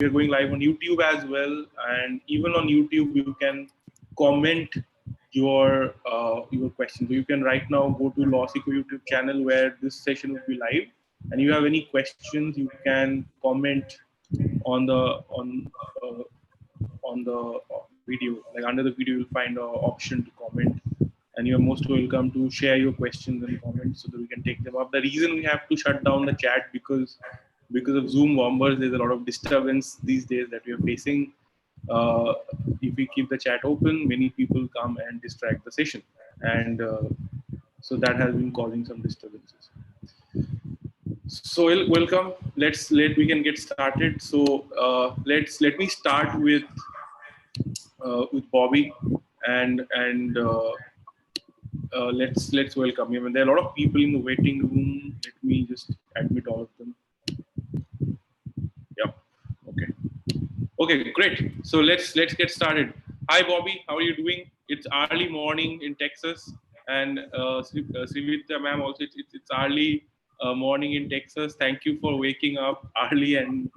we are going live on YouTube as well, and even on YouTube you can comment your questions. So you can right now go to LawSikho YouTube channel where this session will be live, and you have any questions you can comment on the video. Like under the video, you'll find an option to comment, and you're most welcome to share your questions and comments so that we can take them up. The reason we have to shut down the chat because of Zoom bombers, there's a lot of disturbance these days that we are facing. If we keep the chat open, many people come and distract the session, and so that has been causing some disturbances. So welcome. We can get started. So let me start with Bobby, and let's welcome him. And there are a lot of people in the waiting room. Let me just admit all of them. Yeah. Okay, great. So let's get started. Hi, Bobby. How are you doing? It's early morning in Texas, and Srividhya ma'am also. It's early morning in Texas. Thank you for waking up early and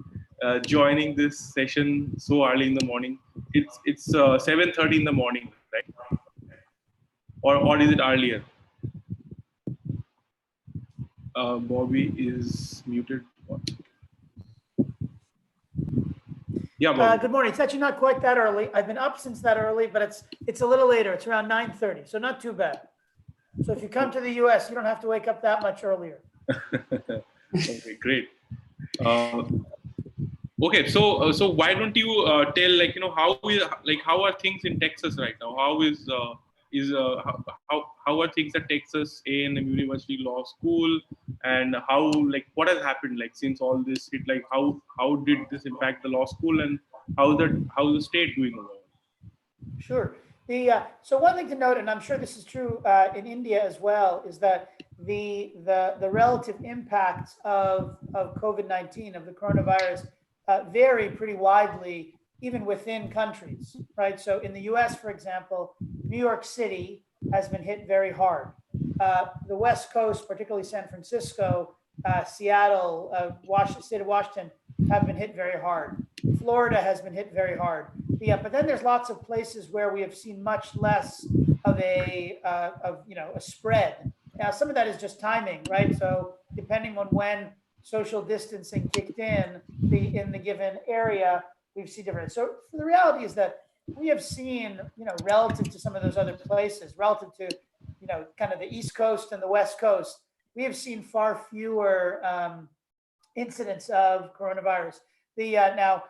joining this session so early in the morning. It's 7:30 in the morning, right? Or is it earlier? Bobby is muted. Yeah, Bobby. Good morning. It's actually not quite that early. I've been up since that early, but it's a little later. It's around 9:30, so not too bad. So if you come to the US, you don't have to wake up that much earlier. Okay, great. Okay, so why don't you tell how are things in Texas right now? How are things at Texas A&M University Law School, and what has happened since all this hit? How did this impact the law school, and how's the state doing overall? Sure. So one thing to note, and I'm sure this is true in India as well, is that the relative impacts of COVID-19, of the coronavirus, vary pretty widely, even within countries, right? So in the US, for example, New York City has been hit very hard. The West Coast, particularly San Francisco, Seattle, state of Washington, have been hit very hard. Florida has been hit very hard. But then there's lots of places where we have seen much less of a spread. Now, some of that is just timing, right? So depending on when social distancing kicked in the given area, we've seen different. So the reality is that we have seen, relative to some of those other places, relative to, kind of the East Coast and the West Coast, we have seen far fewer incidents of coronavirus. Now,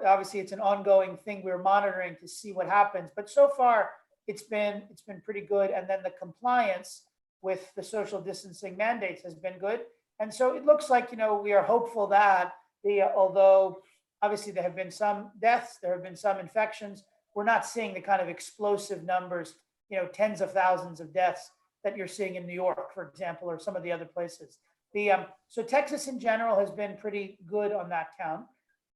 obviously it's an ongoing thing we're monitoring to see what happens, but so far it's been pretty good. And then the compliance with the social distancing mandates has been good. And so it looks like, we are hopeful that although obviously there have been some deaths, there have been some infections, we're not seeing the kind of explosive numbers, tens of thousands of deaths that you're seeing in New York, for example, or some of the other places. So Texas in general has been pretty good on that count.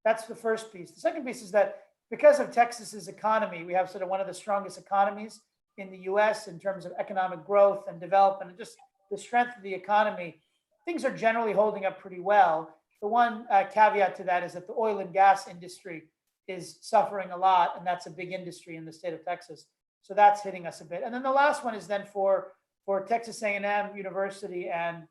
That's the first piece. The second piece is that because of Texas's economy, we have sort of one of the strongest economies in the US in terms of economic growth and development, and just the strength of the economy. Things are generally holding up pretty well. The one caveat to that is that the oil and gas industry is suffering a lot, and that's a big industry in the state of Texas. So that's hitting us a bit. And then the last one is then for Texas A&M University and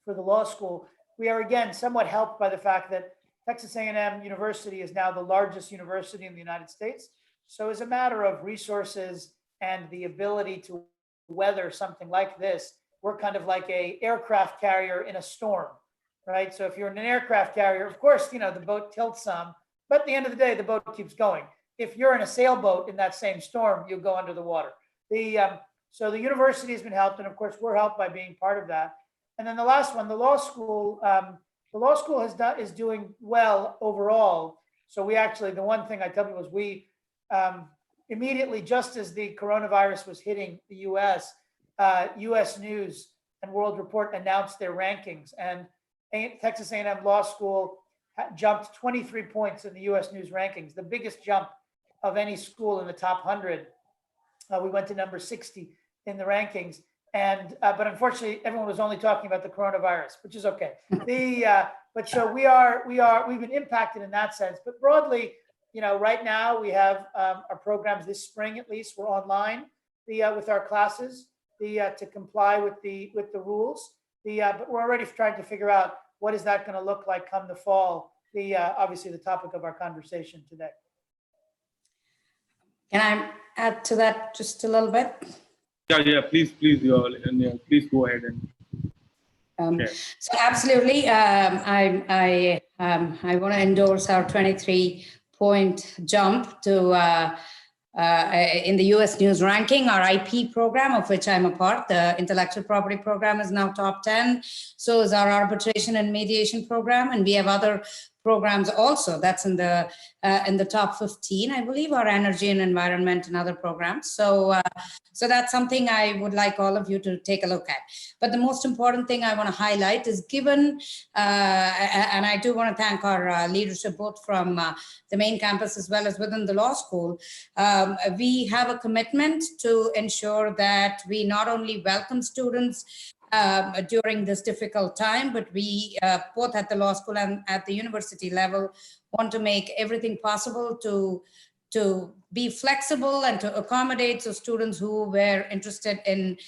for the law school, we are again somewhat helped by the fact that Texas A&M University is now the largest university in the United States. So as a matter of resources and the ability to weather something like this, we're kind of like an aircraft carrier in a storm, right? So if you're in an aircraft carrier, of course, the boat tilts some, but at the end of the day, the boat keeps going. If you're in a sailboat in that same storm, you'll go under the water. So the university has been helped, and of course, we're helped by being part of that. And then the last one, the law school is doing well overall. So we actually, the one thing I tell people was we immediately, just as the coronavirus was hitting the US, US News and World Report announced their rankings, and Texas A&M Law School jumped 23 points in the US News rankings, the biggest jump of any school in the top 100. We went to number 60 in the rankings, but unfortunately, everyone was only talking about the coronavirus, which is okay. but so we've been impacted in that sense. But broadly, right now we have our programs this spring, at least we're online with our classes to comply with the rules. But we're already trying to figure out what is that going to look like come the fall. Obviously the topic of our conversation today. Can I add to that just a little bit? Yeah, please, please go ahead and share. So absolutely, I want to endorse our 23-point jump to in the US News ranking. Our IP program, of which I'm a part, the intellectual property program, is now top 10. So is our arbitration and mediation program, and we have other programs also that's in the top 15, I believe, our energy and environment and other programs. So that's something I would like all of you to take a look at. But the most important thing I want to highlight is given, and I do want to thank our leadership both from the main campus as well as within the law school, we have a commitment to ensure that we not only welcome students during this difficult time, but we both at the law school and at the university level want to make everything possible to be flexible and to accommodate so students who were interested in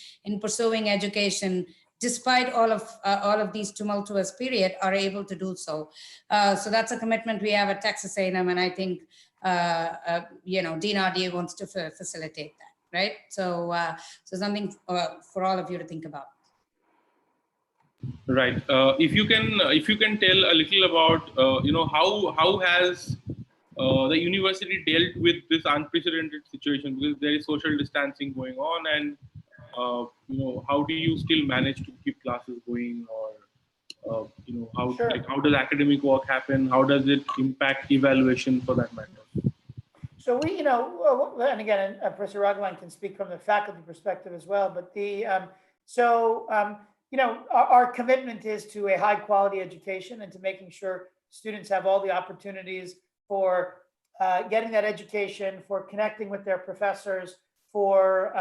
pursuing education despite all of these tumultuous period are able to do so. So that's a commitment we have at Texas A&M, and I think Dean Ahdieh wants to facilitate that, right? So something for all of you to think about. Right. If you can tell a little about how has the university dealt with this unprecedented situation, because there is social distancing going on, and how do you still manage to keep classes going, or how Sure. How does academic work happen? How does it impact evaluation, for that matter? So we, and again, Professor Ragavan can speak from the faculty perspective as well, but our commitment is to a high quality education and to making sure students have all the opportunities for getting that education, for connecting with their professors, for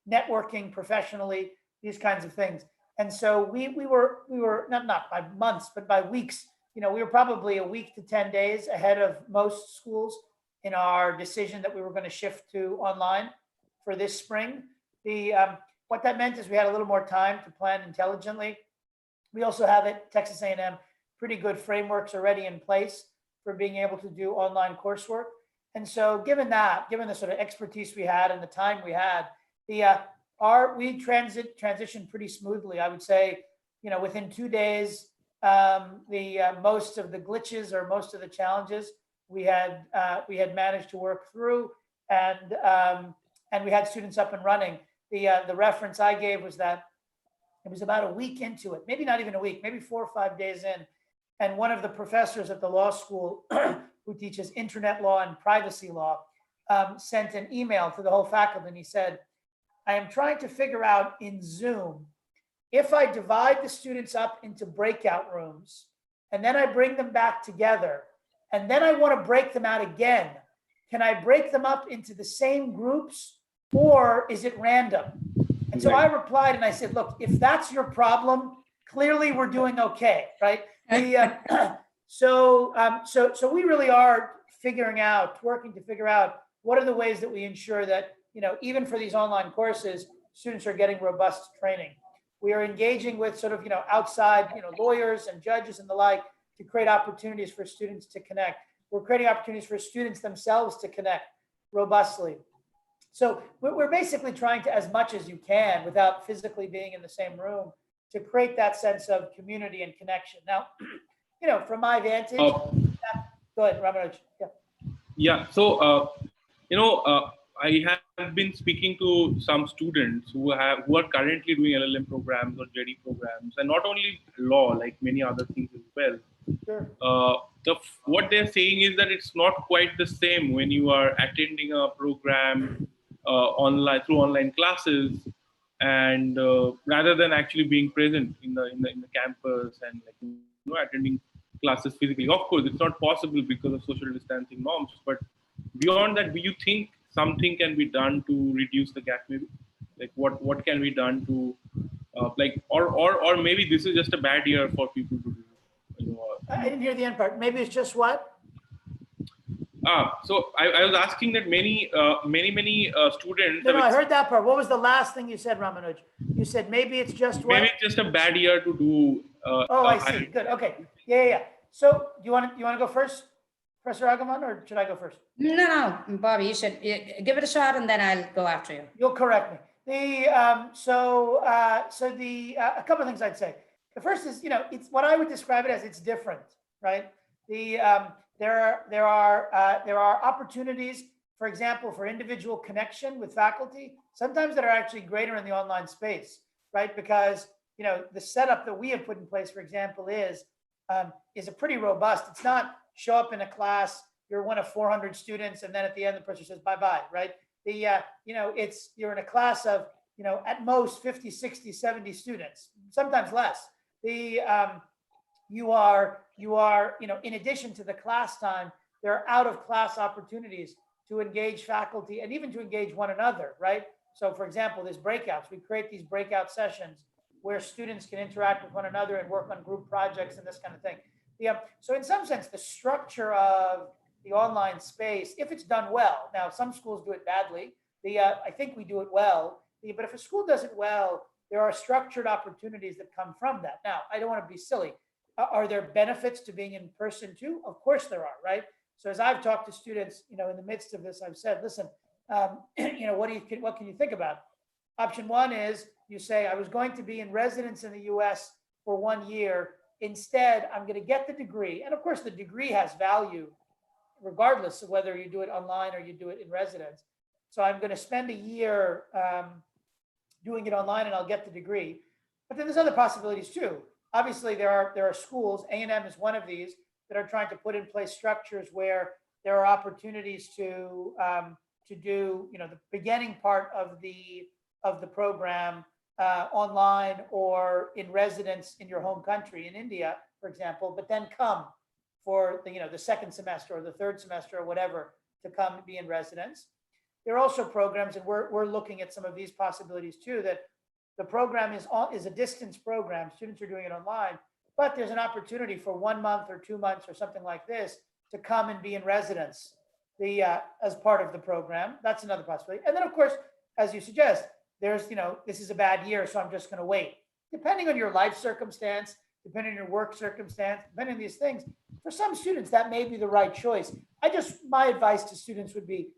networking professionally, these kinds of things. And so we were not by months, but by weeks. We were probably a week to 10 days ahead of most schools in our decision that we were going to shift to online for this spring. What that meant is we had a little more time to plan intelligently. We also have at Texas A&M pretty good frameworks already in place for being able to do online coursework. And so given the sort of expertise we had and the time we had, we transitioned pretty smoothly. I would say, within 2 days, most of the glitches or most of the challenges we had managed to work through, and we had students up and running. The reference I gave was that it was about a week into it, maybe not even a week, maybe 4 or 5 days in. And one of the professors at the law school who teaches internet law and privacy law sent an email to the whole faculty, and he said, I am trying to figure out in Zoom, if I divide the students up into breakout rooms, and then I bring them back together, and then I want to break them out again, can I break them up into the same groups, or is it random? And so I replied and I said, look, if that's your problem, clearly we're doing okay, right? So we really are working to figure out what are the ways that we ensure that, even for these online courses, students are getting robust training. We are engaging with sort of, outside, lawyers and judges and the like to create opportunities for students to connect. We're creating opportunities for students themselves to connect robustly. So we're basically trying to, as much as you can, without physically being in the same room, to create that sense of community and connection. Now, from my vantage, go ahead, Ramanuj. Yeah. So, I have been speaking to some students who are currently doing LLM programs or JD programs, and not only law, like many other things as well. Sure. What they're saying is that it's not quite the same when you are attending a program online through online classes, and rather than actually being present in the campus and attending classes physically. Of course, it's not possible because of social distancing norms. But beyond that, do you think something can be done to reduce the gap? Maybe, like what can be done to or maybe this is just a bad year for people to do I didn't hear the end part. Maybe it's just what? So I was asking that many students. No, I heard that part. What was the last thing you said, Ramanuj? You said maybe it's just what? Maybe it's just a bad year to do. Oh, I see. Good. Okay. Yeah. So do you want to go first, Professor Ragavan, or should I go first? No, Bobby, you should give it a shot, and then I'll go after you. You'll correct me. A couple of things I'd say. The first is, it's what I would describe it as. It's different, right? There are opportunities, for example, for individual connection with faculty, sometimes that are actually greater in the online space, right? Because the setup that we have put in place, for example, is a pretty robust. It's not show up in a class, you're one of 400 students, and then at the end the professor says bye-bye, right? You're in a class of at most 50, 60, 70 students, sometimes less. You are in addition to the class time, there are out of class opportunities to engage faculty and even to engage one another, right? So for example, there's breakouts. We create these breakout sessions where students can interact with one another and work on group projects and this kind of thing. So in some sense, the structure of the online space, if it's done well, now some schools do it badly. I think we do it well. But if a school does it well, there are structured opportunities that come from that. Now, I don't want to be silly. Are there benefits to being in person too? Of course there are, right? So as I've talked to students, in the midst of this, I've said, listen, what can you think about? Option one is you say, I was going to be in residence in the US for 1 year. Instead, I'm going to get the degree. And of course, the degree has value regardless of whether you do it online or you do it in residence. So I'm going to spend a year doing it online and I'll get the degree. But then there's other possibilities too. Obviously, there are schools, A&M is one of these, that are trying to put in place structures where there are opportunities to do the beginning part of the program online or in residence in your home country, in India, for example, but then come for the second semester or the third semester or whatever to come and be in residence. There are also programs, and we're looking at some of these possibilities too, that the program is a distance program. Students are doing it online, but there's an opportunity for 1 month or 2 months or something like this to come and be in residence as part of the program. That's another possibility. And then, of course, as you suggest, there's, this is a bad year, so I'm just going to wait. Depending on your life circumstance, depending on your work circumstance, depending on these things, for some students, that may be the right choice. My advice to students would be,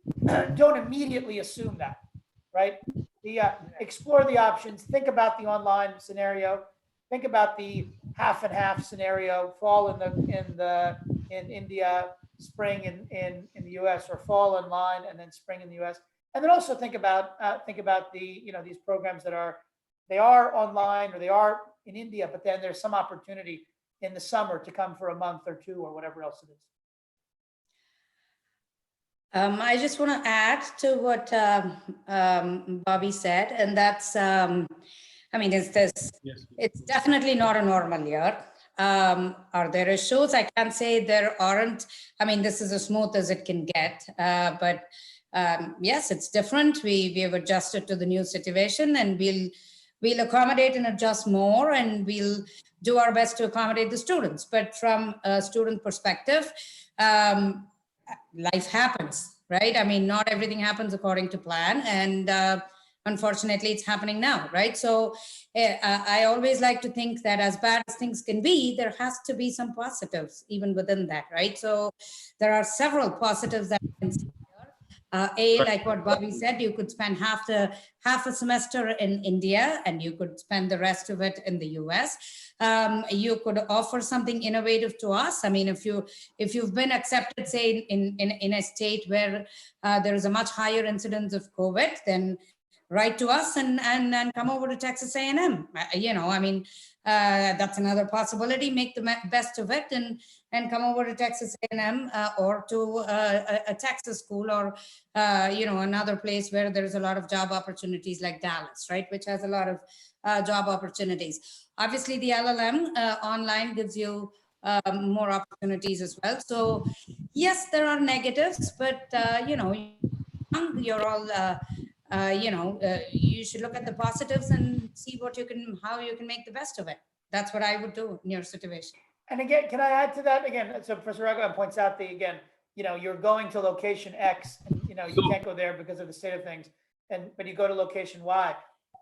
don't immediately assume that, right? Explore the options, think about the online scenario, think about the half and half scenario, fall in India, spring in the US, or fall online and then spring in the US. And then also think about these programs that they are online or they are in India, but then there's some opportunity in the summer to come for a month or two or whatever else it is. I just want to add to what Bobby said, and that's, it's definitely not a normal year. Are there issues? I can't say there aren't. This is as smooth as it can get, but yes, it's different. We have adjusted to the new situation, and we'll accommodate and adjust more, and we'll do our best to accommodate the students. But from a student perspective, life happens, right? Not everything happens according to plan, and unfortunately it's happening now, right? So I always like to think that as bad as things can be, there has to be some positives even within that, right? So there are several positives that we can see here. Like what Bobby said, you could spend half a semester in India, and you could spend the rest of it in the US. You could offer something innovative to us. If you've been accepted, say in a state where there is a much higher incidence of COVID, then write to us and come over to Texas A&M. That's another possibility. Make the best of it and come over to Texas A&M or to a Texas school or another place where there's a lot of job opportunities, like Dallas, right, which has a lot of job opportunities. Obviously, the LLM online gives you more opportunities as well. So yes, there are negatives, but you're all you should look at the positives and see how you can make the best of it. That's what I would do in your situation. And again, can I add to that again? So Professor Ragavan points out again, you're going to location X, and you can't go there because of the state of things, but you go to location Y.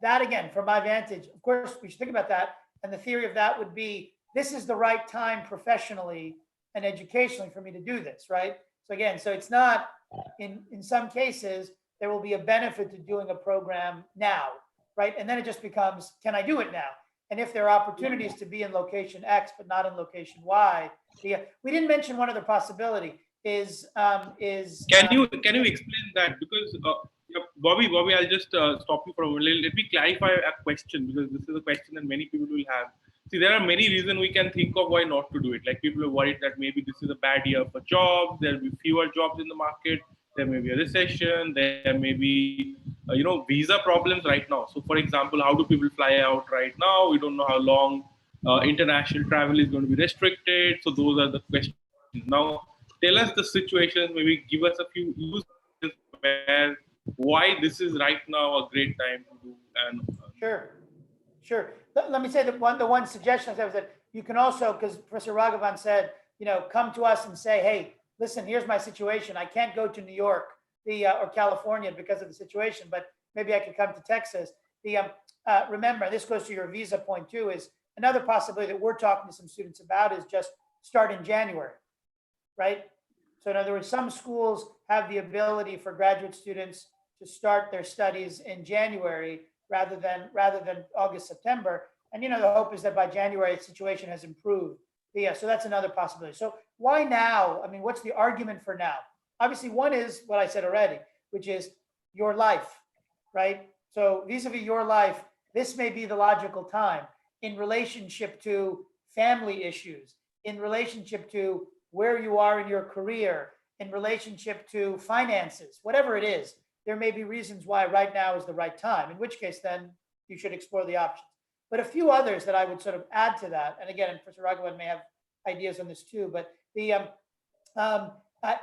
That again, from my vantage, of course, we should think about that. And the theory of that would be, this is the right time professionally and educationally for me to do this, right? So again, so it's not, in some cases, there will be a benefit to doing a program now, right? And then it just becomes, can I do it now? And if there are opportunities to be in location X, but not in location Y, we didn't mention one other possibility is. Can you explain that? Because Bobby, I'll just stop you for a moment. Let me clarify a question, because this is a question that many people will have. See, there are many reasons we can think of why not to do it. Like, people are worried that maybe this is a bad year for jobs. There will be fewer jobs in the market. There may be a recession. There may be, visa problems right now. So, for example, how do people fly out right now? We don't know how long international travel is going to be restricted. So, those are the questions. Now, tell us the situations. Maybe give us a few use cases where why this is right now a great time to do. And Sure. Let me say that the one suggestion I said was that you can also, because Professor Ragavan said, come to us and say, hey, listen, here's my situation. I can't go to New York or California because of the situation, but maybe I could come to Texas. Remember, this goes to your visa point too, is another possibility that we're talking to some students about is just start in January, right? So in other words, some schools have the ability for graduate students to start their studies in January rather than August, September. And the hope is that by January, the situation has improved. So that's another possibility. So why now? I mean, what's the argument for now? Obviously, one is what I said already, which is your life, right? So vis-a-vis your life, this may be the logical time in relationship to family issues, in relationship to where you are in your career, in relationship to finances, whatever it is. There may be reasons why right now is the right time, in which case then you should explore the options. But a few others that I would sort of add to that, and again, Professor Ragavan may have ideas on this too, but it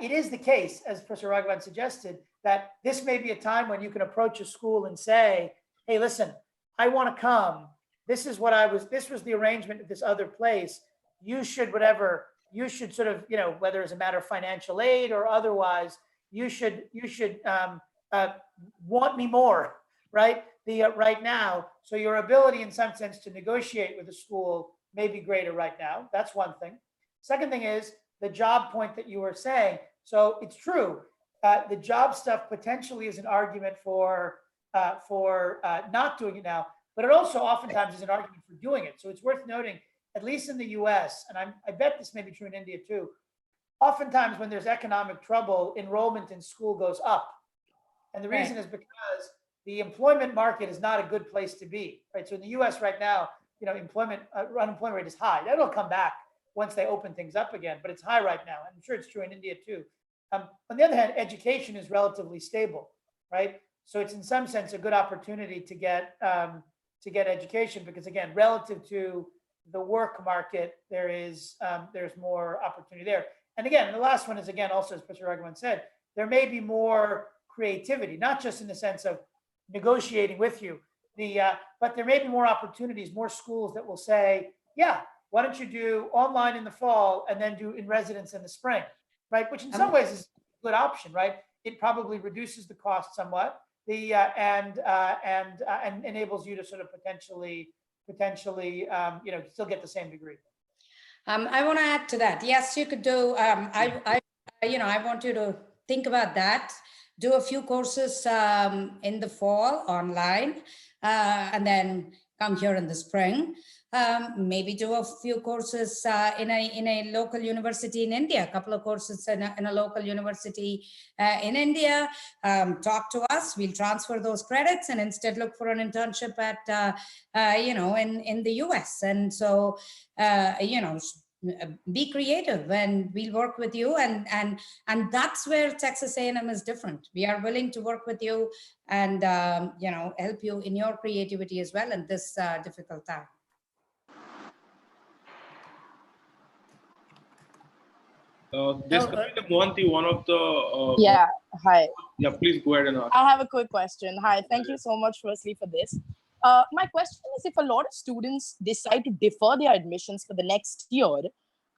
is the case, as Professor Ragavan suggested, that this may be a time when you can approach a school and say, hey, listen, I want to come. This was the arrangement at this other place. You should sort of, whether it's a matter of financial aid or otherwise, you should want me more, right? Right now. So your ability in some sense to negotiate with the school may be greater right now. That's one thing. Second thing is the job point that you were saying. So it's true. The job stuff potentially is an argument for not doing it now, but it also oftentimes is an argument for doing it. So it's worth noting, at least in the US, and I bet this may be true in India too, oftentimes when there's economic trouble, enrollment in school goes up. And the reason is because the employment market is not a good place to be, right? So in the US right now, unemployment rate is high. That'll come back once they open things up again, but it's high right now. I'm sure it's true in India too. On the other hand, education is relatively stable, right? So it's in some sense a good opportunity to get education because again, relative to the work market, there's more opportunity there. And again, the last one is again, also as Professor Ragavan said, there may be more creativity, not just in the sense of negotiating with you, but there may be more opportunities, more schools that will say, yeah, why don't you do online in the fall and then do in residence in the spring, right? Which in some ways is a good option, right? It probably reduces the cost somewhat, and enables you to sort of potentially, still get the same degree. I want to add to that. Yes, you could do. I want you to think about that. Do a few courses in the fall online, and then come here in the spring. Maybe do a few courses in a local university in India. A couple of courses in a local university in India. Talk to us. We'll transfer those credits and instead look for an internship at in the US. And so be creative and we'll work with you, and that's where Texas A&M is different. We are willing to work with you and help you in your creativity as well in this difficult time. This Mohanty, one of the yeah, hi. Yeah, please go ahead and ask. I have a quick question. Hi, thank you so much firstly for this. My question is, if a lot of students decide to defer their admissions for the next year,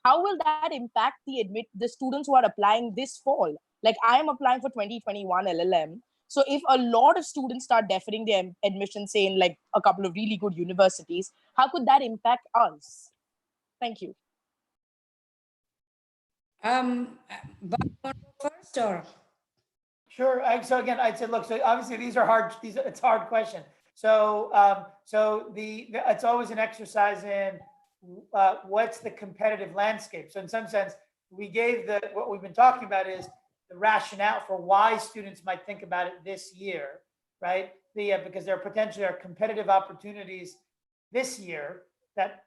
how will that impact the students who are applying this fall? Like I am applying for 2021 LLM. So if a lot of students start deferring their admission, say in like a couple of really good universities, how could that impact us? Thank you. But first or? Sure. So again, I'd say, look, so obviously these are hard, it's a hard question. So, it's always an exercise in what's the competitive landscape. So in some sense, we gave what we've been talking about is the rationale for why students might think about it this year, right? Because there potentially are competitive opportunities this year that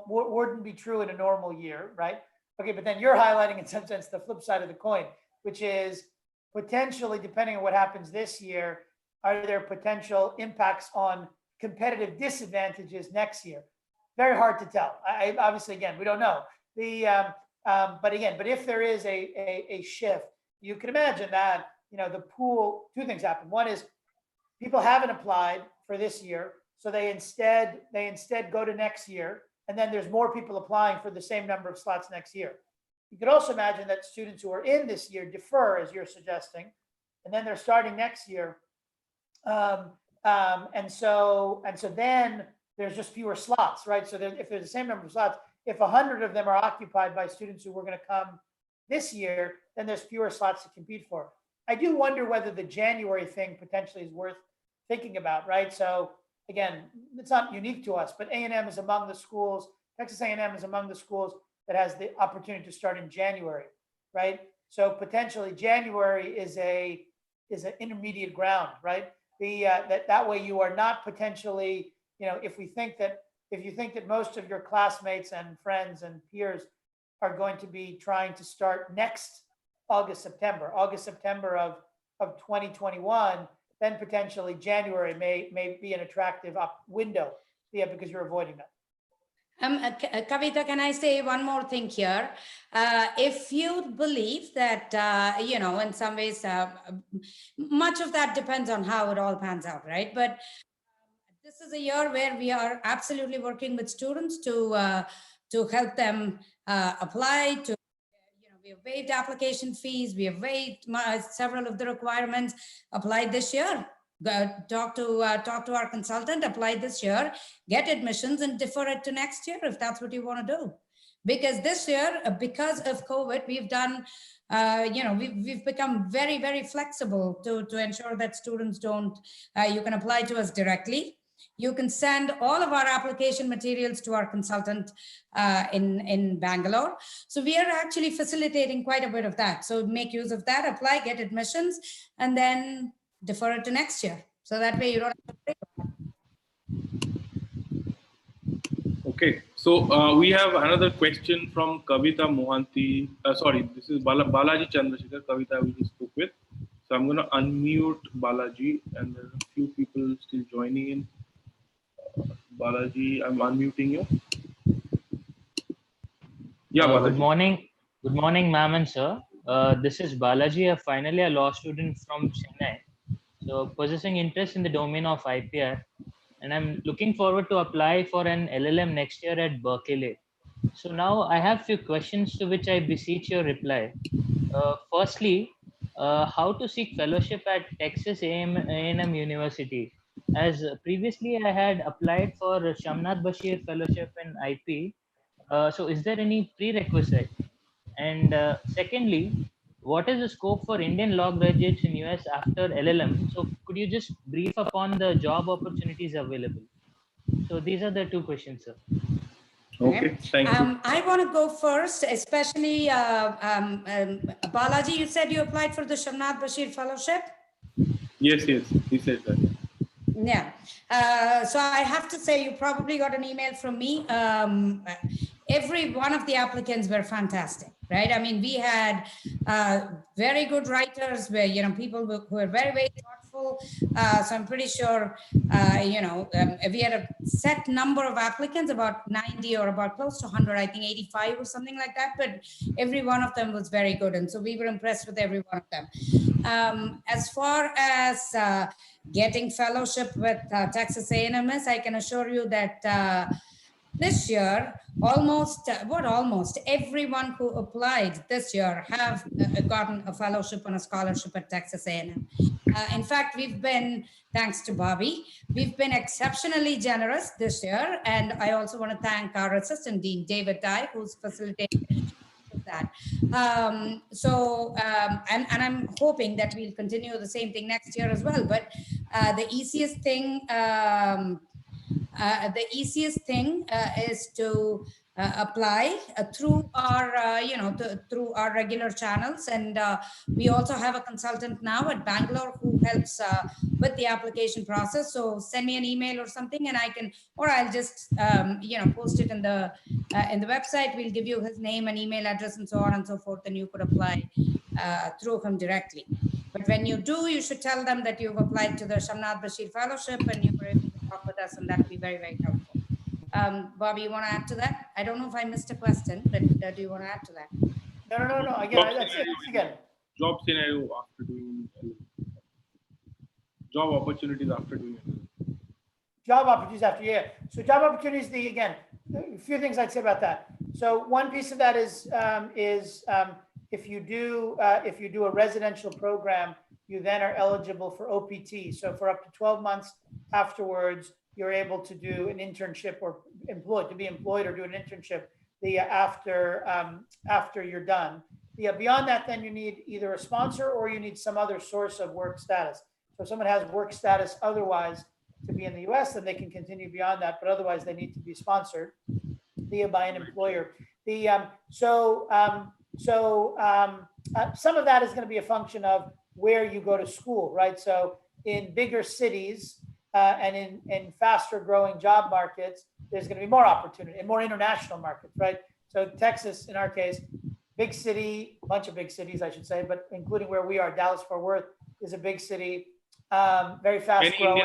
wouldn't be true in a normal year, right? Okay, but then you're highlighting in some sense the flip side of the coin, which is potentially, depending on what happens this year, are there potential impacts on competitive disadvantages next year? Very hard to tell. I obviously, again, we don't know. But if there is a shift, you can imagine that the pool. Two things happen. One is people haven't applied for this year, so they instead go to next year, and then there's more people applying for the same number of slots next year. You could also imagine that students who are in this year defer, as you're suggesting, and then they're starting next year. And so then there's just fewer slots, right? So if there's the same number of slots, if 100 of them are occupied by students who were going to come this year, then there's fewer slots to compete for. I do wonder whether the January thing potentially is worth thinking about, right? So again, it's not unique to us, but A&M is among the schools, Texas A&M is among the schools that has the opportunity to start in January, right? So potentially January is an intermediate ground, right? That way you are not potentially, if you think that most of your classmates and friends and peers are going to be trying to start next August, September of 2021, then potentially January may be an attractive window, because you're avoiding that. Kavita, can I say one more thing here? If you believe that, in some ways, much of that depends on how it all pans out, right? But this is a year where we are absolutely working with students to help them apply. We have waived application fees. We have waived several of the requirements. Applied this year. Talk to our consultant, apply this year, get admissions and defer it to next year if that's what you want to do. Because this year, because of COVID, we've done, we've become very, very flexible to ensure that students don't, you can apply to us directly. You can send all of our application materials to our consultant in Bangalore. So we are actually facilitating quite a bit of that. So make use of that, apply, get admissions, and then defer it to next year. So that way you don't have to pay. Okay, so we have another question from Kavita Mohanty. Sorry, this is Balaji Chandrasekhar, Kavita we just spoke with. So I'm going to unmute Balaji, and there are a few people still joining in. Balaji, I'm unmuting you. Yeah, Balaji. Good morning, ma'am and sir. This is Balaji, finally a law student from Chennai. So possessing interest in the domain of IPR, and I'm looking forward to apply for an LLM next year at Berkeley. So now I have few questions to which I beseech your reply. Firstly, how to seek fellowship at Texas A&M University? As previously I had applied for Shamnath Bashir Fellowship in IP. So is there any prerequisite? And secondly, what is the scope for Indian law graduates in US after LLM? So could you just brief upon the job opportunities available? So these are the two questions, sir. Okay, thank you. I want to go first, especially Balaji, you said you applied for the Shamnath Bashir Fellowship? Yes, he said that. Yeah. So I have to say, you probably got an email from me. Every one of the applicants were fantastic, right? I mean, we had very good writers, where people who were very, very thoughtful. So I'm pretty sure, we had a set number of applicants, about 90 or about close to 100, I think 85 or something like that. But every one of them was very good, and so we were impressed with every one of them. As far as getting fellowship with Texas A&M, I can assure you that this year, almost everyone who applied this year have gotten a fellowship and a scholarship at Texas A&M. In fact, we've been, thanks to Bobby, we've been exceptionally generous this year. And I also want to thank our Assistant Dean, David Dye, who's facilitated that. And I'm hoping that we'll continue the same thing next year as well. But the easiest thing is to apply through our, through our regular channels. And we also have a consultant now at Bangalore who helps with the application process. So send me an email or something, and I can, or I'll just, post it in the website. We'll give you his name and email address and so on and so forth, and you could apply through him directly. But when you do, you should tell them that you've applied to the Shamnath Bashir Fellowship and you were able to talk with us, and that would be very, very helpful. Bobby, you want to add to that? I don't know if I missed a question, but do you want to add to that? No. Again, that's it. Again. Job scenario after doing job opportunities after doing it. Job opportunities after, yeah. So job opportunities, again, a few things I'd say about that. So one piece of that is if you do a residential program, you then are eligible for OPT. So for up to 12 months afterwards, you're able to do an internship or be employed or do an internship after you're done. Beyond that, then you need either a sponsor or you need some other source of work status. So if someone has work status otherwise to be in the US, then they can continue beyond that, but otherwise they need to be sponsored by an employer. Some of that is going to be a function of where you go to school, right? So in bigger cities and in faster growing job markets, there's going to be more opportunity in more international markets, right? So Texas, in our case, big city, a bunch of big cities, I should say, but including where we are, Dallas-Fort Worth is a big city, very fast growing.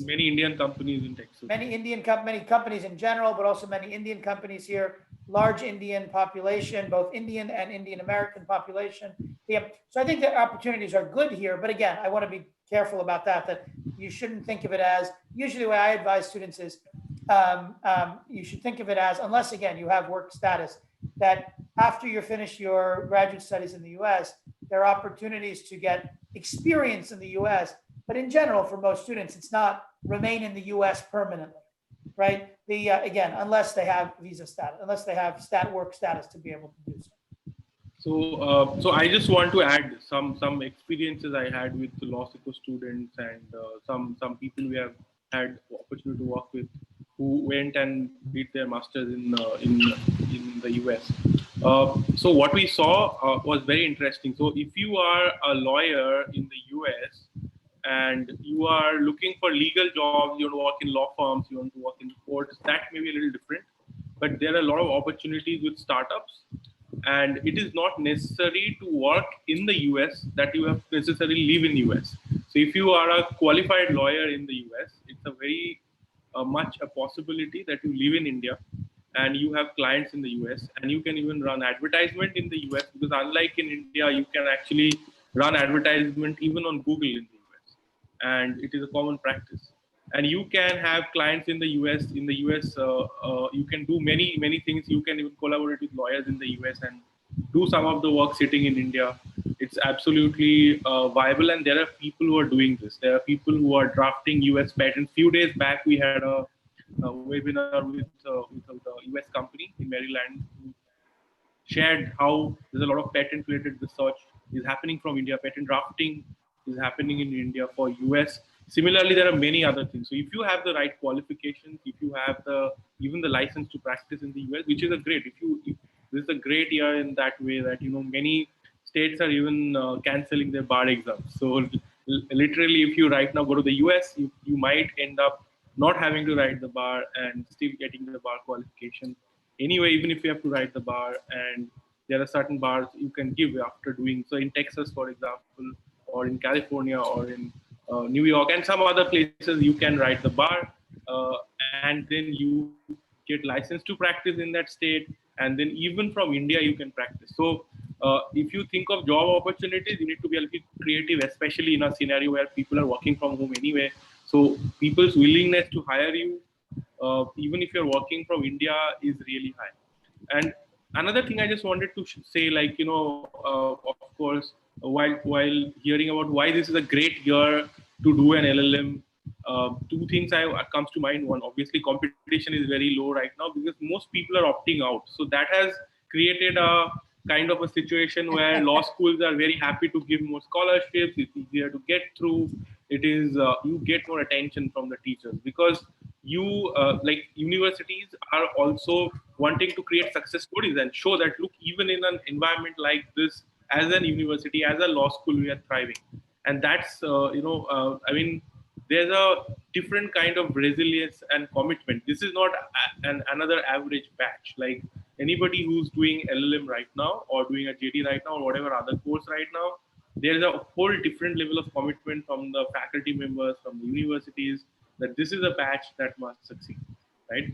Many Indian companies in Texas. Many companies in general, but also many Indian companies here. Large Indian population, both Indian and Indian American population. So I think the opportunities are good here, but again, I want to be careful about that you shouldn't think of it as, usually the way I advise students is, you should think of it as, unless again, you have work status, that after you finish your graduate studies in the US, there are opportunities to get experience in the US, but in general, for most students, it's not remain in the US permanently, right? Again, unless they have visa status, unless they have work status to be able to do so. So I just want to add some experiences I had with the LawSikho students and some people we have had the opportunity to work with who went and did their masters in the US. So what we saw was very interesting. So if you are a lawyer in the US and you are looking for legal jobs, you want to work in law firms, you want to work in courts, that may be a little different. But there are a lot of opportunities with startups. And it is not necessary to work in the US that you have to necessarily live in the US. So if you are a qualified lawyer in the US, it's a very much a possibility that you live in India and you have clients in the US and you can even run advertisement in the US, because unlike in India, you can actually run advertisement even on Google in the US. And it is a common practice. And you can have clients in the US. In the US, you can do many things. You can even collaborate with lawyers in the US and do some of the work sitting in India. It's absolutely viable, and there are people who are doing this. There are people who are drafting US patents. Few days back, we had a webinar with a US company in Maryland who shared how there's a lot of patent-related research is happening from India. Patent drafting is happening in India for US. Similarly, there are many other things. So if you have the right qualifications, if you have even the license to practice in the US, which is a great, this is a great year in that way that, many states are even canceling their bar exams. So literally, if you right now go to the US, you might end up not having to write the bar and still getting the bar qualification. Anyway, even if you have to write the bar, and there are certain bars you can give after doing. So in Texas, for example, or in California, or in New York and some other places, you can write the bar and then you get licensed to practice in that state. And then even from India, you can practice. So if you think of job opportunities, you need to be a little creative, especially in a scenario where people are working from home anyway. So people's willingness to hire you even if you're working from India, is really high. And another thing I just wanted to say, like, of course, while hearing about why this is a great year to do an LLM, two things comes to mind. One, obviously, competition is very low right now because most people are opting out. So that has created a kind of a situation where law schools are very happy to give more scholarships. It's easier to get through. It is you get more attention from the teachers because like universities are also wanting to create success stories and show that, look, even in an environment like this, as an university, as a law school, we are thriving. And that's I mean, there's a different kind of resilience and commitment. This is not another average batch. Like anybody who's doing LLM right now or doing a JD right now or whatever other course right now, there's a whole different level of commitment from the faculty members, from the universities, that this is a batch that must succeed, right?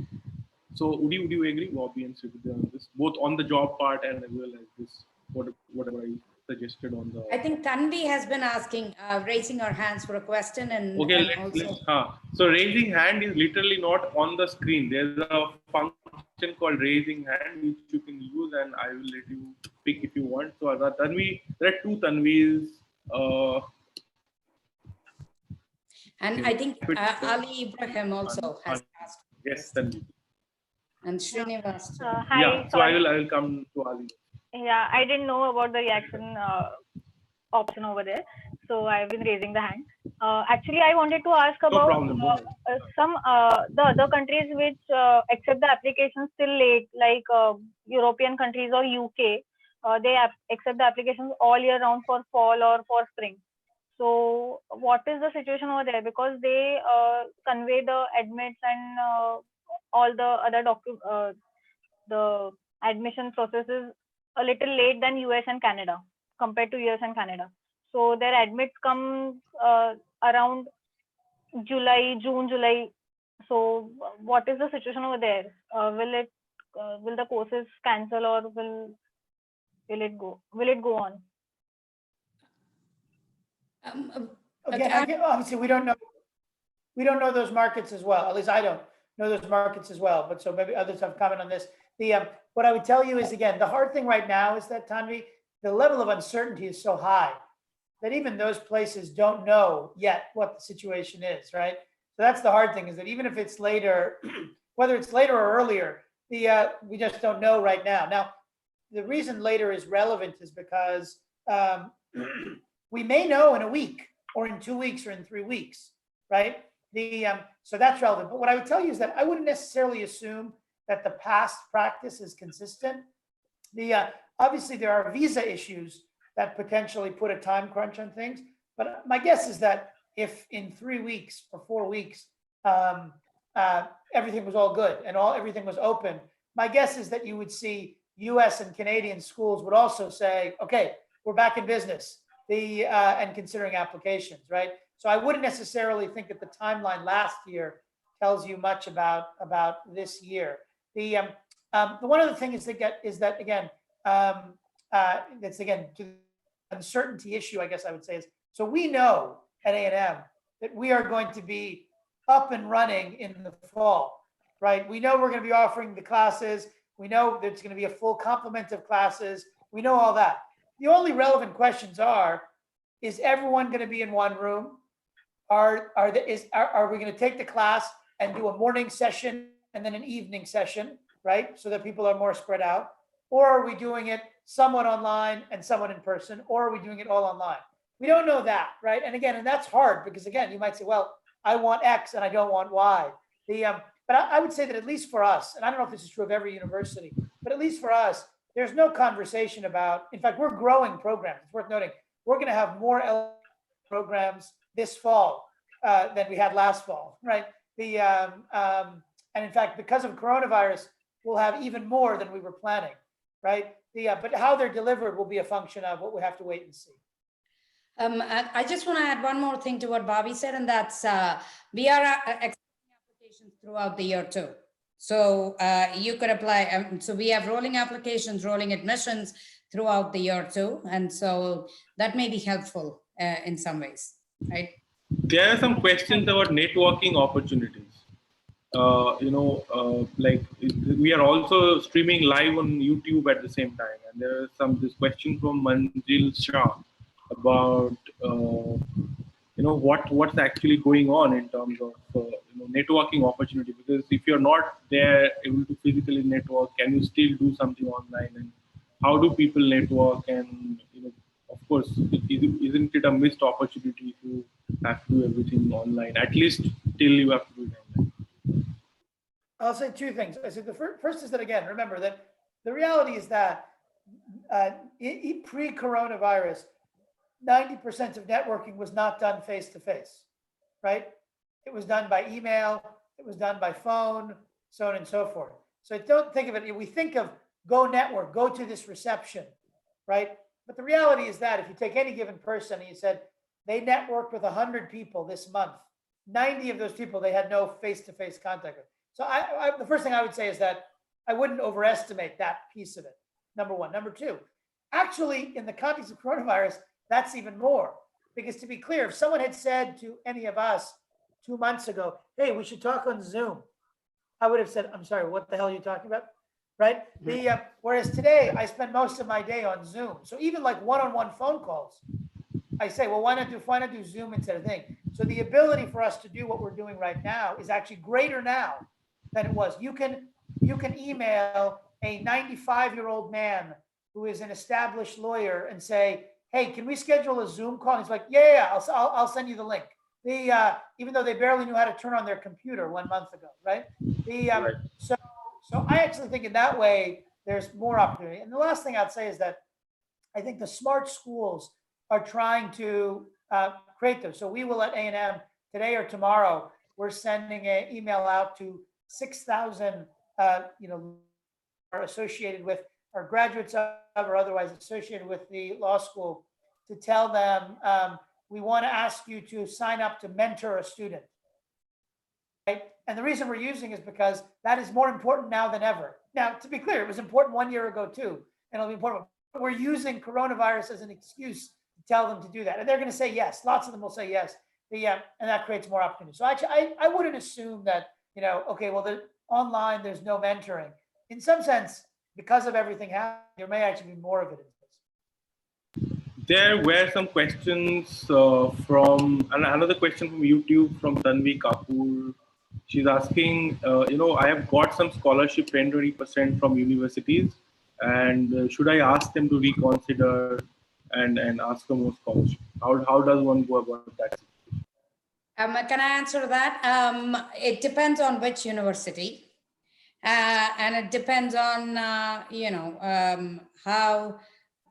So would you agree, Bobby and Srividhya, on this, both on the job part and as well as this, whatever I suggested on the... I think Tanvi has been asking, raising her hands for a question, and okay, also... So raising hand is literally not on the screen. There's a function called raising hand which you can use, and I will let you pick if you want. So Tanvi, there are two Tanvis. And I think Ali Ibrahim also has asked. Yes, Tanvi. And Srinivas. Hi, yeah, so I will come to Ali. Yeah, I didn't know about the reaction option over there, so I've been raising the hand. Actually, I wanted to ask about the other countries which accept the applications still late, like European countries or UK. They accept the applications all year round for fall or for spring. So what is the situation over there? Because they convey the admits and all the other the admission processes a little late than US and Canada, compared to US and Canada. So their admits come around June, July. So what is the situation over there? Will the courses cancel, or will it go on? Again, obviously we don't know those markets as well. At least I don't know those markets as well. But so maybe others have comment on this. What I would tell you is, again, the hard thing right now is that, Tanvi, the level of uncertainty is so high that even those places don't know yet what the situation is, right? So that's the hard thing, is that even if it's later, whether it's later or earlier, we just don't know right now. Now, the reason later is relevant is because we may know in a week or in 2 weeks or in 3 weeks, right? So that's relevant. But what I would tell you is that I wouldn't necessarily assume that the past practice is consistent. Obviously there are visa issues that potentially put a time crunch on things, but my guess is that if in 3 weeks or 4 weeks everything was all good and everything was open, my guess is that you would see US and Canadian schools would also say, okay, we're back in business, and considering applications, right? So I wouldn't necessarily think that the timeline last year tells you much about this year. The one other thing is that again, that's again to the uncertainty issue, I guess I would say, is, so we know at A&M that we are going to be up and running in the fall, right? We know we're going to be offering the classes. We know there's going to be a full complement of classes. We know all that. The only relevant questions are, is everyone going to be in one room? Are we going to take the class and do a morning session and then an evening session, right? So that people are more spread out. Or are we doing it somewhat online and somewhat in person, or are we doing it all online? We don't know that, right? And again, and that's hard because again, you might say, well, I want X and I don't want Y. But I would say that at least for us, and I don't know if this is true of every university, but at least for us, there's no conversation about, in fact, we're growing programs. It's worth noting, we're going to have more programs this fall than we had last fall, right? And in fact, because of coronavirus, we'll have even more than we were planning, right? But how they're delivered will be a function of what we have to wait and see. I just want to add one more thing to what Bobby said, and that's we are accepting applications throughout the year too. So you could apply. So we have rolling applications, rolling admissions throughout the year too, and so that may be helpful in some ways, right? There are some questions about networking opportunities. like we are also streaming live on YouTube at the same time. And there is this question from Manjil Shah about what's actually going on in terms of networking opportunity. Because if you're not there able to physically network, can you still do something online? And how do people network? And of course, isn't it a missed opportunity to have to do everything online? At least till you have to do it online. I'll say two things. I said the first is that, again, remember that the reality is that pre-coronavirus, 90% of networking was not done face-to-face, right? It was done by email, it was done by phone, so on and so forth. So don't think of it, we think of go network, go to this reception, right? But the reality is that if you take any given person and you said they networked with 100 people this month, 90 of those people they had no face-to-face contact with. So the first thing I would say is that I wouldn't overestimate that piece of it, number one. Number two, actually, in the context of coronavirus, that's even more. Because to be clear, if someone had said to any of us 2 months ago, hey, we should talk on Zoom, I would have said, I'm sorry, what the hell are you talking about? Right? Whereas today, I spend most of my day on Zoom. So even like one-on-one phone calls, I say, well, why not do Zoom instead of thing? So the ability for us to do what we're doing right now is actually greater now than it was. You can email a 95-year-old man who is an established lawyer and say, hey, can we schedule a Zoom call? And he's like, yeah, I'll send you the link. Even though they barely knew how to turn on their computer 1 month ago, right? Right. So I actually think in that way, there's more opportunity. And the last thing I'd say is that I think the smart schools are trying to create them. So we will at A&M today or tomorrow, we're sending an email out to 6,000, are associated with, or graduates of or otherwise associated with the law school, to tell them we want to ask you to sign up to mentor a student. Right? And the reason we're using is because that is more important now than ever. Now, to be clear, it was important 1 year ago too, and it'll be important. But we're using coronavirus as an excuse to tell them to do that, and they're going to say yes. Lots of them will say yes. And that creates more opportunity. So actually, I wouldn't assume that okay, well, online there's no mentoring. In some sense, because of everything happening, there may actually be more of it in this. There were some questions from another question from YouTube from Tanvi Kapoor. She's asking, I have got some scholarship 10-20% from universities, and should I ask them to reconsider and ask for more scholarship? How does one go about that? Can I answer that? It depends on which university, and it depends on how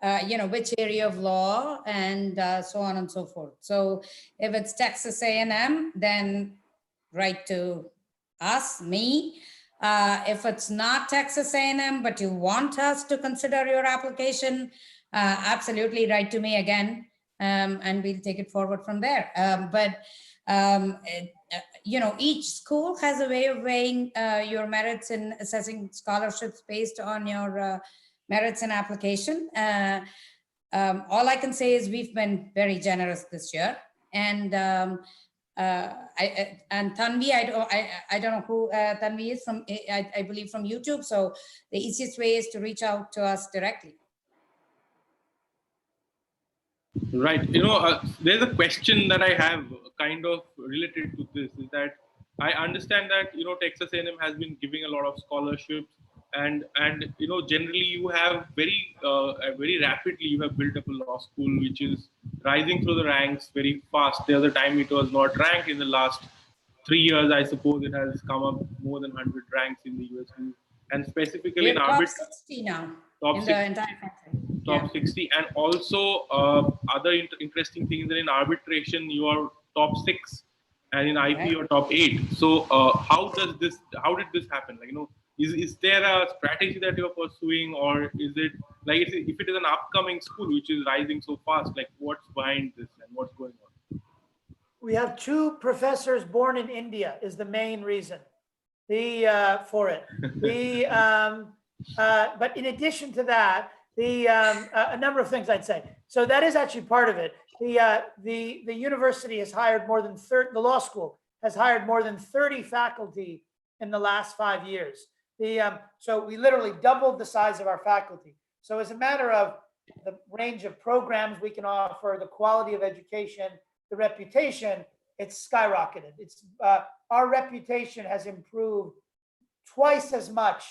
which area of law and so on and so forth. So if it's Texas A&M, then write to us, me. If it's not Texas A&M, but you want us to consider your application, absolutely write to me again, and we'll take it forward from there. Each school has a way of weighing your merits in assessing scholarships based on your merits and application. All I can say is we've been very generous this year, and Tanvi, I don't know who Tanvi is from. I believe from YouTube. So the easiest way is to reach out to us directly. Right. There's a question that I have kind of related to this, is that I understand that, Texas A&M has been giving a lot of scholarships, and generally you have very rapidly, you have built up a law school which is rising through the ranks very fast. The other time it was not ranked. In the last 3 years, I suppose it has come up more than 100 ranks in the US, and specifically in top 60 now in the entire country. Top 60, and also other interesting things that in arbitration you are top 6, and in IP you're top 8. So how did this happen? Is there a strategy that you're pursuing, or is it like if it is an upcoming school which is rising so fast, like what's behind this and what's going on? We have 2 professors born in India is the main reason for it. But in addition to that, a number of things I'd say. So that is actually part of it. The university has hired more than 30, the law school has hired more than 30 faculty in the last 5 years. So we literally doubled the size of our faculty. So as a matter of the range of programs we can offer, the quality of education, the reputation, it's skyrocketed. Our reputation has improved twice as much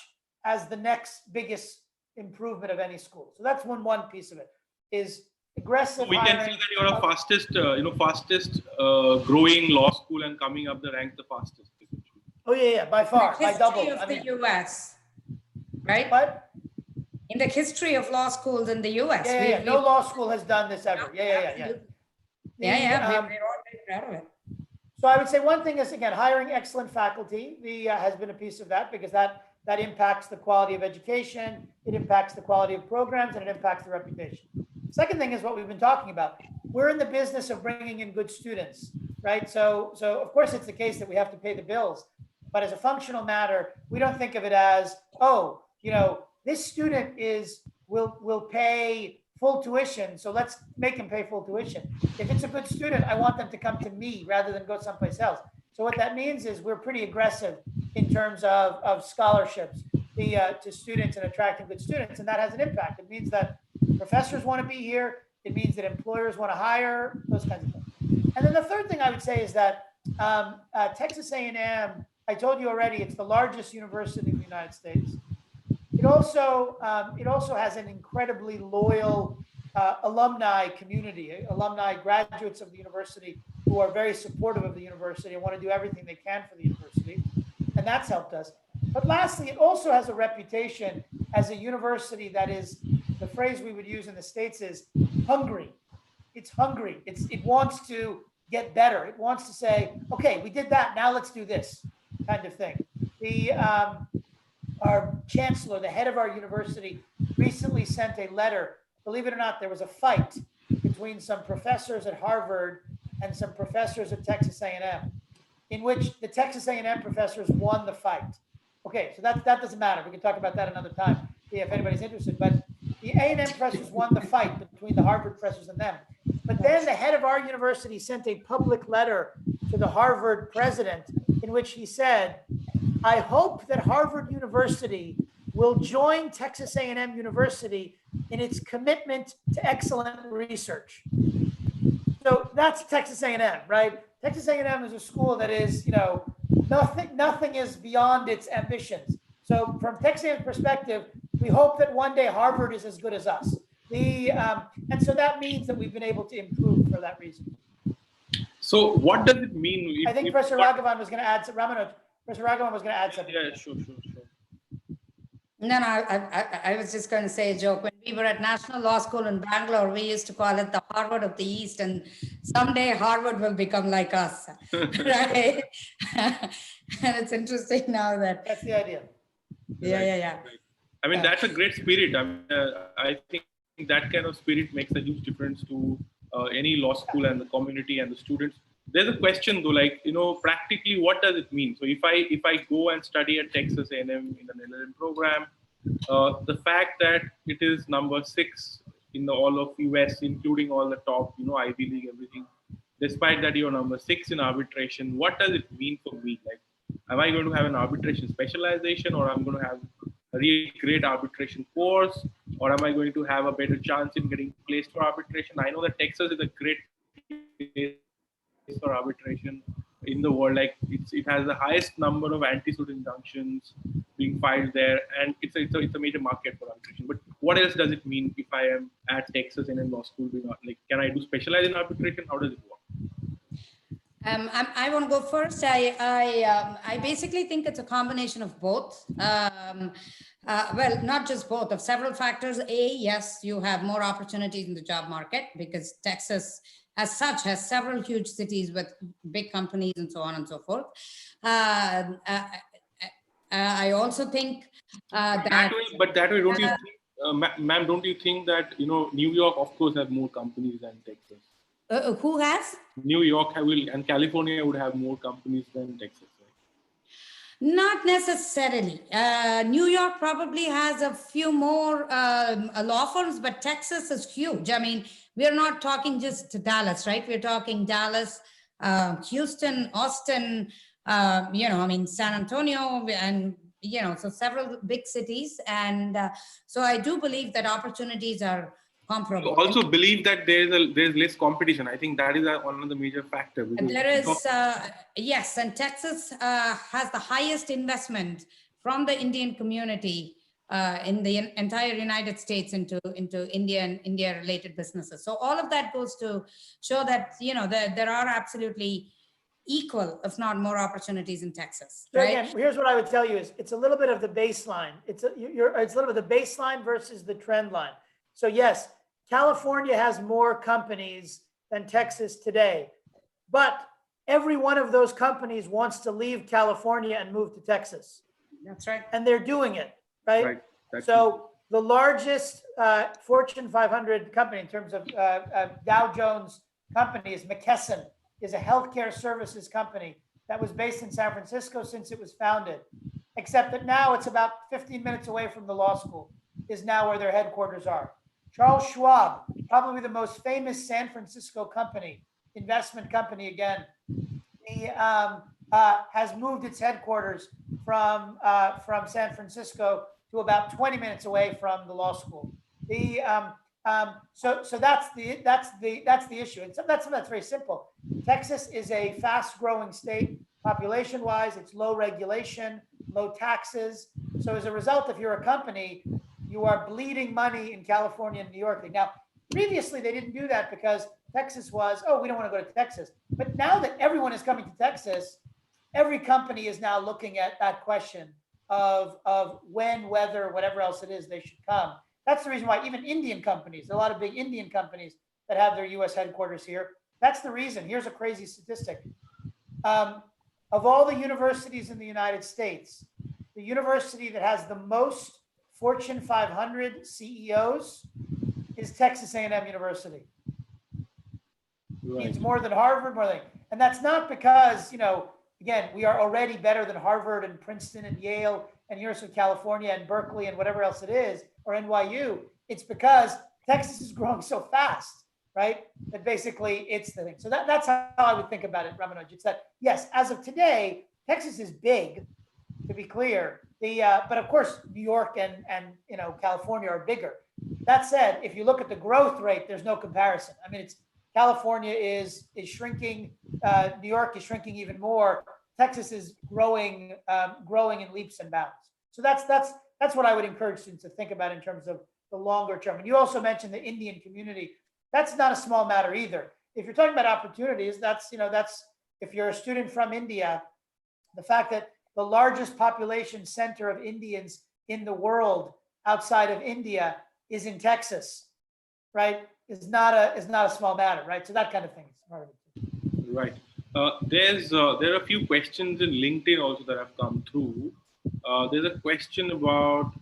as the next biggest improvement of any school. So that's one piece of it, is aggressive. So we can say that you're a fastest growing law school and coming up the rank the fastest. Oh yeah, by far, by double. Of the US, right? What? In the history of law schools in the US. Yeah. No law school has done this ever. Yeah. We're all very proud of it. So I would say one thing is, again, hiring excellent faculty has been a piece of that, because that impacts the quality of education, it impacts the quality of programs, and it impacts the reputation. Second thing is what we've been talking about. We're in the business of bringing in good students, right? So of course it's the case that we have to pay the bills, but as a functional matter, we don't think of it as, oh, this student will pay full tuition, so let's make him pay full tuition. If it's a good student, I want them to come to me rather than go someplace else. So what that means is we're pretty aggressive in terms of scholarships to students and attracting good students, and that has an impact. It means that professors want to be here. It means that employers want to hire, those kinds of things. And then the third thing I would say is that Texas A&M, I told you already, it's the largest university in the United States. It also has an incredibly loyal alumni community, alumni graduates of the university who are very supportive of the university and want to do everything they can for the university. And that's helped us. But lastly, it also has a reputation as a university that is, the phrase we would use in the States is hungry. It's hungry. It wants to get better. It wants to say, okay, we did that, now let's do this kind of thing. Our chancellor, the head of our university, recently sent a letter. Believe it or not, there was a fight between some professors at Harvard and some professors at Texas A&M, in which the Texas A&M professors won the fight. Okay, so that doesn't matter. We can talk about that another time if anybody's interested. But the A&M professors won the fight between the Harvard professors and them. But then the head of our university sent a public letter to the Harvard president in which he said, I hope that Harvard University will join Texas A&M University in its commitment to excellent research. So that's Texas A&M, right? Texas A&M is a school that is, nothing is beyond its ambitions. So from Texas A&M's perspective, we hope that one day Harvard is as good as us. And so that means that we've been able to improve for that reason. So what does it mean? I think Professor Ragavan was going to add, Ramanuj, Professor Ragavan was going to add something. Yeah, sure. No, I was just going to say a joke. When we were at National Law School in Bangalore, we used to call it the Harvard of the East, and someday Harvard will become like us, right? And it's interesting now that. That's the idea. Yeah. I mean, that's a great spirit. I think that kind of spirit makes a huge difference to any law school and the community and the students. There's a question though, practically what does it mean? So if I go and study at Texas A&M in an LLM program, the fact that it is number 6 in the all of US, including all the top, Ivy League, everything, despite that you're number 6 in arbitration, what does it mean for me? Like, am I going to have an arbitration specialization, or I'm going to have a really great arbitration course, or am I going to have a better chance in getting placed for arbitration? I know that Texas is a great place for arbitration in the world. Like it has the highest number of anti-suit injunctions being filed there, and it's a major market for arbitration. But what else does it mean if I am at Texas and in law school? Like, can I do specialize in arbitration? How does it work? I want to go first. I basically think it's a combination of both. Well, not just both, of several factors. Yes, you have more opportunities in the job market because Texas as such has several huge cities with big companies and so on and so forth. I also think that way, don't you think, ma'am, don't you think that, New York, of course, have more companies than Texas? Who has? New York and California would have more companies than Texas, right? Not necessarily. New York probably has a few more law firms, but Texas is huge. I mean, we're not talking just Dallas, right? We're talking Dallas, Houston, Austin, I mean, San Antonio and, so several big cities. And so I do believe that opportunities are comparable. You also believe that there's less competition. I think that is one of the major factors. There is, yes, and Texas has the highest investment from the Indian community in the entire United States into India and India-related businesses. So all of that goes to show that, there are absolutely equal, if not more, opportunities in Texas. So right? again, here's what I would tell you is it's a little bit of the baseline. It's a little bit of the baseline versus the trend line. So yes, California has more companies than Texas today, but every one of those companies wants to leave California and move to Texas. That's right. And they're doing it, right? So the largest Fortune 500 company in terms of Dow Jones company is McKesson, is a healthcare services company that was based in San Francisco since it was founded, except that now it's about 15 minutes away from the law school, is now where their headquarters are. Charles Schwab, probably the most famous San Francisco company, investment company again, he has moved its headquarters from San Francisco to about 20 minutes away from the law school. So that's the issue, and that's very simple. Texas is a fast-growing state, population-wise. It's low regulation, low taxes. So as a result, if you're a company, you are bleeding money in California and New York. Now, previously they didn't do that because Texas was, oh, we don't want to go to Texas. But now that everyone is coming to Texas, every company is now looking at that question of when, whether, whatever else it is, they should come. That's the reason why even Indian companies, a lot of big Indian companies that have their US headquarters here, that's the reason. Here's a crazy statistic. Of all the universities in the United States, the university that has the most Fortune 500 CEOs is Texas A&M University. Right. It's more than Harvard, and that's not because, again, we are already better than Harvard and Princeton and Yale and University of California and Berkeley and whatever else it is, or NYU. It's because Texas is growing so fast, right? That basically it's the thing. So that's how I would think about it, Ramanuj. It's that, yes, as of today, Texas is big, to be clear. But of course, New York and California are bigger. That said, if you look at the growth rate, there's no comparison. I mean, California is shrinking. New York is shrinking even more. Texas is growing in leaps and bounds. So that's what I would encourage students to think about in terms of the longer term. And you also mentioned the Indian community. That's not a small matter either. If you're talking about opportunities, that's if you're a student from India, the fact that the largest population center of Indians in the world outside of India is in Texas, right? Is not a small matter, right? So that kind of thing is part of it. Right. There are a few questions in LinkedIn also that have come through. There's a question about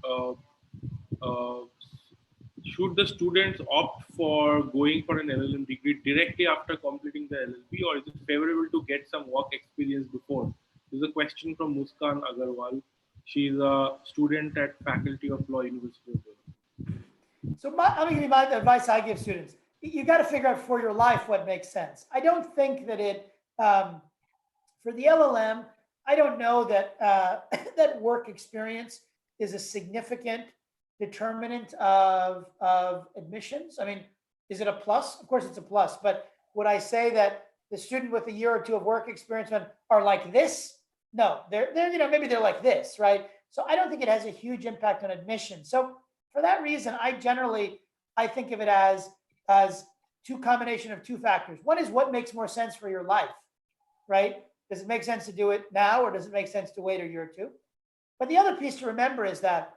should the students opt for going for an LLM degree directly after completing the LLB, or is it favorable to get some work experience before? There's a question from Muskan Agarwal. She's a student at Faculty of Law, University of Delhi. So let me give you my advice I give students. You got to figure out for your life what makes sense. I don't think that for the LLM, I don't know that that work experience is a significant determinant of admissions. I mean, is it a plus? Of course it's a plus, but would I say that the student with a year or two of work experience are like this? No, they're maybe they're like this, right? So I don't think it has a huge impact on admission. So for that reason, I think of it as combination of two factors. One is what makes more sense for your life, right? Does it make sense to do it now, or does it make sense to wait a year or two? But the other piece to remember is that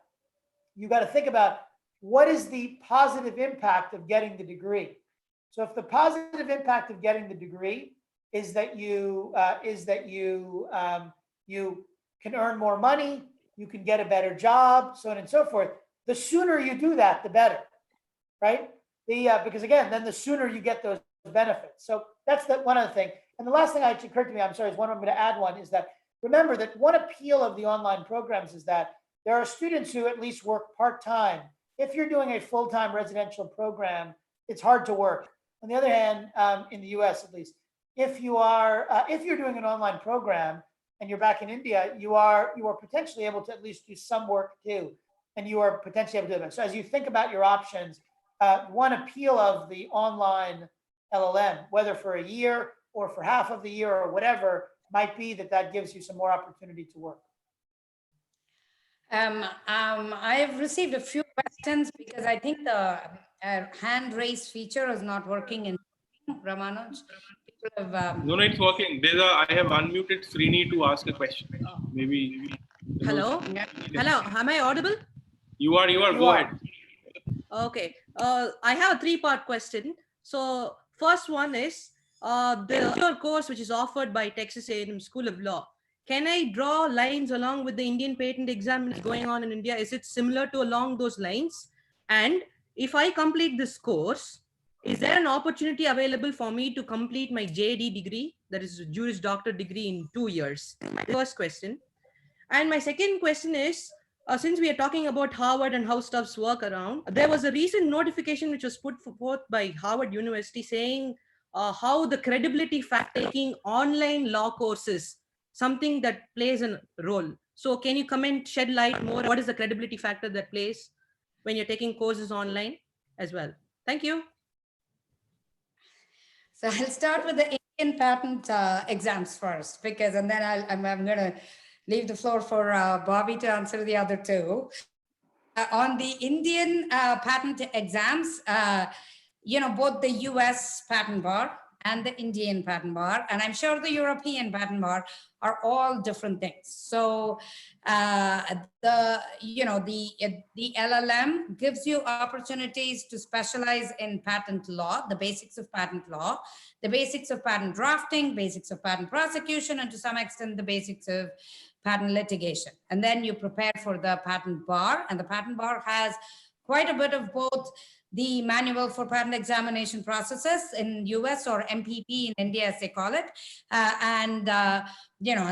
you got to think about what is the positive impact of getting the degree. So if the positive impact of getting the degree is that you can earn more money, you can get a better job, so on and so forth, the sooner you do that, the better, right? Because again, then the sooner you get those benefits. So that's one other thing. And the last thing that occurred to me, I'm going to add one, is that remember that one appeal of the online programs is that there are students who at least work part-time. If you're doing a full-time residential program, it's hard to work. On the other hand, in the US at least, if you're doing an online program, and you're back in India, you are potentially able to at least do some work too, and you are potentially able to do that. So as you think about your options, one appeal of the online LLM, whether for a year or for half of the year or whatever, might be that gives you some more opportunity to work. I've received a few questions because I think the hand raise feature is not working in Ramanuj. People have, No, it's working. I have unmuted Srini to ask a question. Maybe. Hello? Hello, am I audible? You are. Go ahead. Okay. I have a three-part question. So first one is the course which is offered by Texas A&M School of Law. Can I draw lines along with the Indian patent exam that's going on in India? Is it similar to along those lines? And if I complete this course, is there an opportunity available for me to complete my JD degree, that is Juris Doctor degree, in 2 years? My first question. And my second question is, since we are talking about Harvard and how stuffs work around, there was a recent notification which was put forth by Harvard University saying how the credibility factor taking online law courses, something that plays a role. So can you comment, shed light more? What is the credibility factor that plays when you're taking courses online as well? Thank you. So I'll start with the Indian patent exams first, because, and then I'm going to leave the floor for Bobby to answer the other two. On the Indian patent exams, both the US patent bar and the Indian patent bar, and I'm sure the European patent bar, are all different things. So the LLM gives you opportunities to specialize in patent law, the basics of patent law, the basics of patent drafting, basics of patent prosecution, and to some extent the basics of patent litigation. And then you prepare for the patent bar, and the patent bar has quite a bit of both the manual for patent examination processes in US, or MPP in India as they call it, and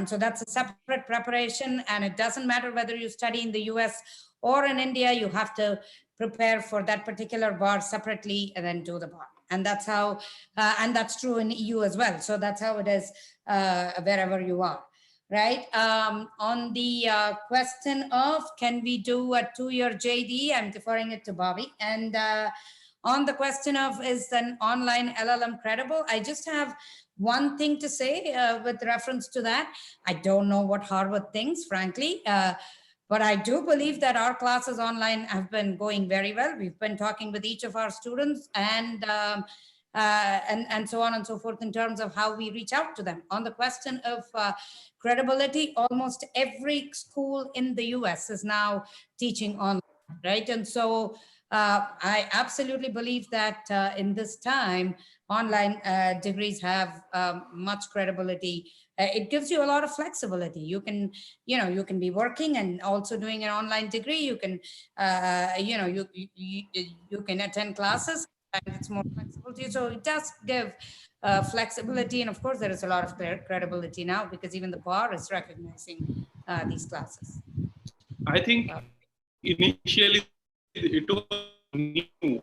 so that's a separate preparation, and it doesn't matter whether you study in the US or in India, you have to prepare for that particular bar separately and then do the bar. And that's how, and that's true in EU as well. So that's how it is wherever you are. Right. On the question of can we do a 2-year JD, I'm deferring it to Bobby. And on the question of is an online LLM credible, I just have one thing to say with reference to that. I don't know what Harvard thinks, frankly, but I do believe that our classes online have been going very well. We've been talking with each of our students and so on and so forth in terms of how we reach out to them. On the question of credibility, almost every school in the US is now teaching online, right? And so I absolutely believe that in this time, online degrees have much credibility. It gives you a lot of flexibility. You can, you can be working and also doing an online degree. You can, you can attend classes, and it's more flexible to you. So it does give flexibility. And of course, there is a lot of credibility now because even the bar is recognizing these classes. I think initially it was new.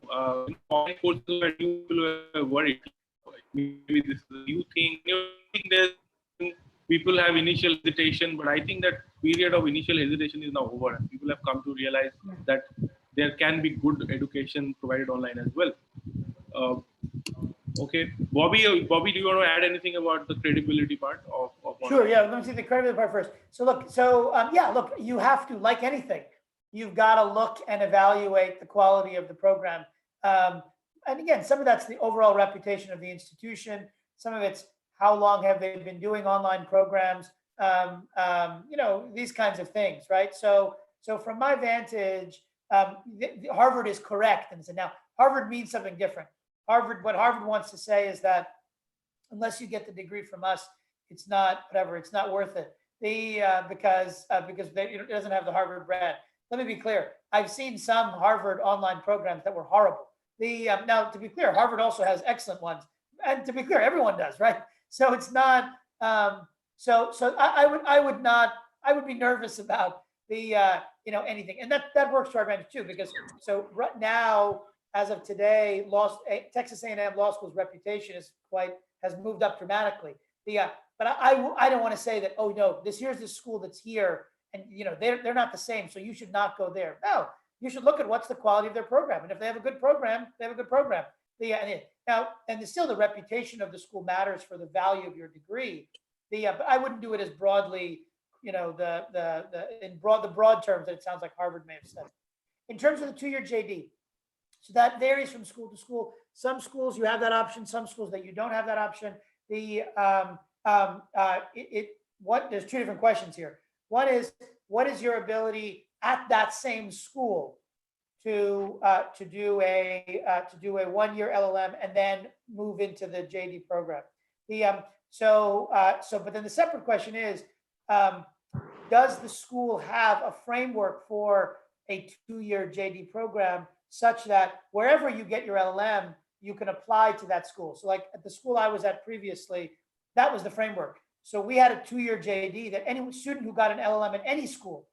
Online courses were new, people were worried. Maybe this is a new thing. People have initial hesitation, but I think that period of initial hesitation is now over. And people have come to realize that there can be good education provided online as well. Okay, Bobby, do you want to add anything about the credibility part of Sure, yeah, let me see the credibility part first. So look, you have to, like anything, you've got to look and evaluate the quality of the program. And again, some of that's the overall reputation of the institution. Some of it's how long have they been doing online programs, these kinds of things, right? So from my vantage, Harvard is correct. And so now Harvard means something different. What Harvard wants to say is that unless you get the degree from us, it's not worth it. Because it doesn't have the Harvard brand. Let me be clear. I've seen some Harvard online programs that were horrible. Now, to be clear, Harvard also has excellent ones, and to be clear, everyone does, right? So it's not. I would be nervous about the anything, and that works to our advantage too, because so right now, as of today, Texas A&M Law School's reputation has moved up dramatically. But I don't want to say that, oh no, here's this school that's here, and they're not the same, so you should not go there. No, you should look at what's the quality of their program, and if they have a good program, they have a good program. And still the reputation of the school matters for the value of your degree. But I wouldn't do it as broadly, in the broad terms that it sounds like Harvard may have said. In terms of the 2-year JD, so that varies from school to school. Some schools you have that option, some schools that you don't have that option. There's 2 different questions here. One is, what is your ability at that same school to do a 1-year LLM and then move into the JD program? But then the separate question is, does the school have a framework for a 2-year JD program such that wherever you get your LLM, you can apply to that school? So like at the school I was at previously, that was the framework. So we had a 2-year JD that any student who got an LLM at any school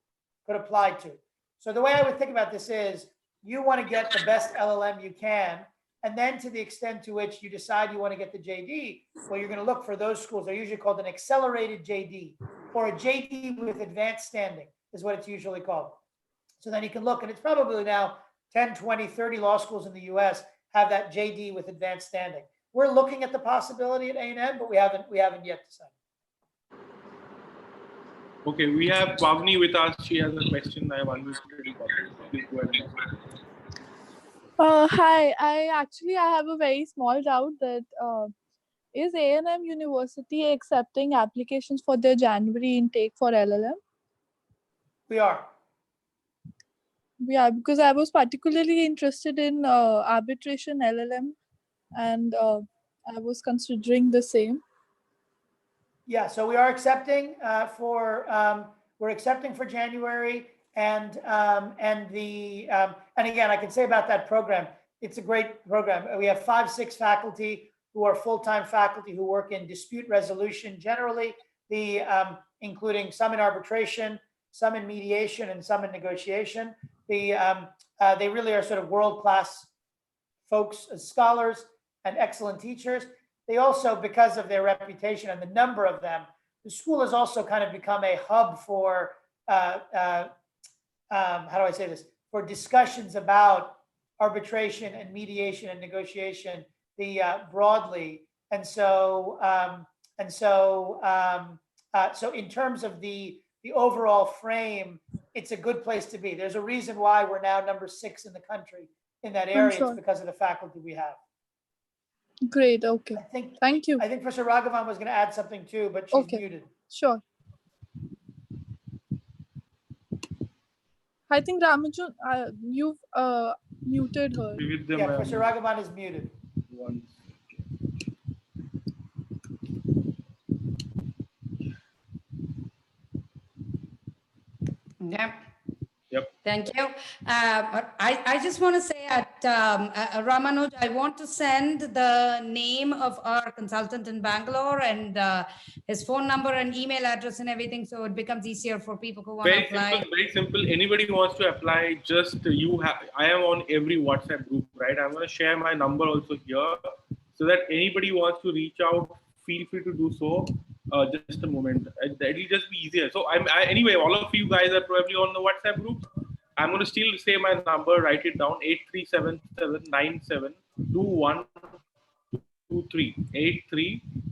could apply to. So the way I would think about this is, you want to get the best LLM you can, and then to the extent to which you decide you want to get the JD, well, you're going to look for those schools. They're usually called an accelerated JD, or a JD with advanced standing is what it's usually called. So then you can look, and it's probably now 10, 20, 30 law schools in the US have that JD with advanced standing. We're looking at the possibility at A&M, but we haven't yet decided. Okay, we have Pavni with us. She has a question. I have unmuted. Please go ahead. Hi, I have a very small doubt that is A&M University accepting applications for their January intake for LLM? We are. Yeah, because I was particularly interested in arbitration LLM, and I was considering the same. Yeah, so we are accepting we're accepting for January, and again, I can say about that program, it's a great program. We have 5-6 faculty who are full-time faculty who work in dispute resolution generally, including some in arbitration, some in mediation, and some in negotiation. They really are sort of world-class folks as scholars and excellent teachers. They also, because of their reputation and the number of them, the school has also kind of become a hub for, how do I say this, for discussions about arbitration and mediation and negotiation broadly. So in terms of the overall frame, it's a good place to be. There's a reason why we're now number 6 in the country in that area. Sure. It's because of the faculty we have. Great. Okay. Thank you. I think Professor Ragavan was going to add something too, but she's muted. Sure. I think Ramanuj, you've muted her. Yeah, Professor Ragavan is muted. Yeah. Yep. Thank you. I just want to say at Ramanuj, I want to send the name of our consultant in Bangalore and his phone number and email address and everything, so it becomes easier for people who want to apply. Very simple. Anybody who wants to apply, just I am on every WhatsApp group, right? I'm going to share my number also here, so that anybody who wants to reach out, feel free to do so. Just a moment. It'll just be easier. So anyway, all of you guys are probably on the WhatsApp group. I'm going to still say my number, write it down, 8377972123.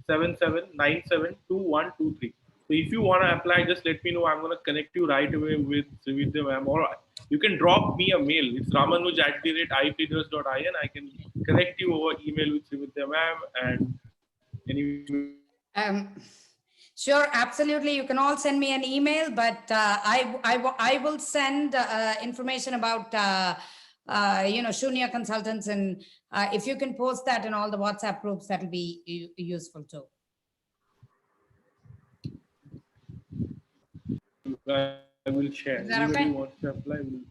8377972123. So if you want to apply, just let me know. I'm going to connect you right away with Srividhya ma'am, or you can drop me a mail. It's ramanuj@ifleaders.in. I can connect you over email with Srividhya ma'am, and anyway. Sure, absolutely. You can all send me an email, but I will send information about Shunya consultants, and if you can post that in all the WhatsApp groups, that'll be useful too. I will share. Is that okay? Wants to apply, we'll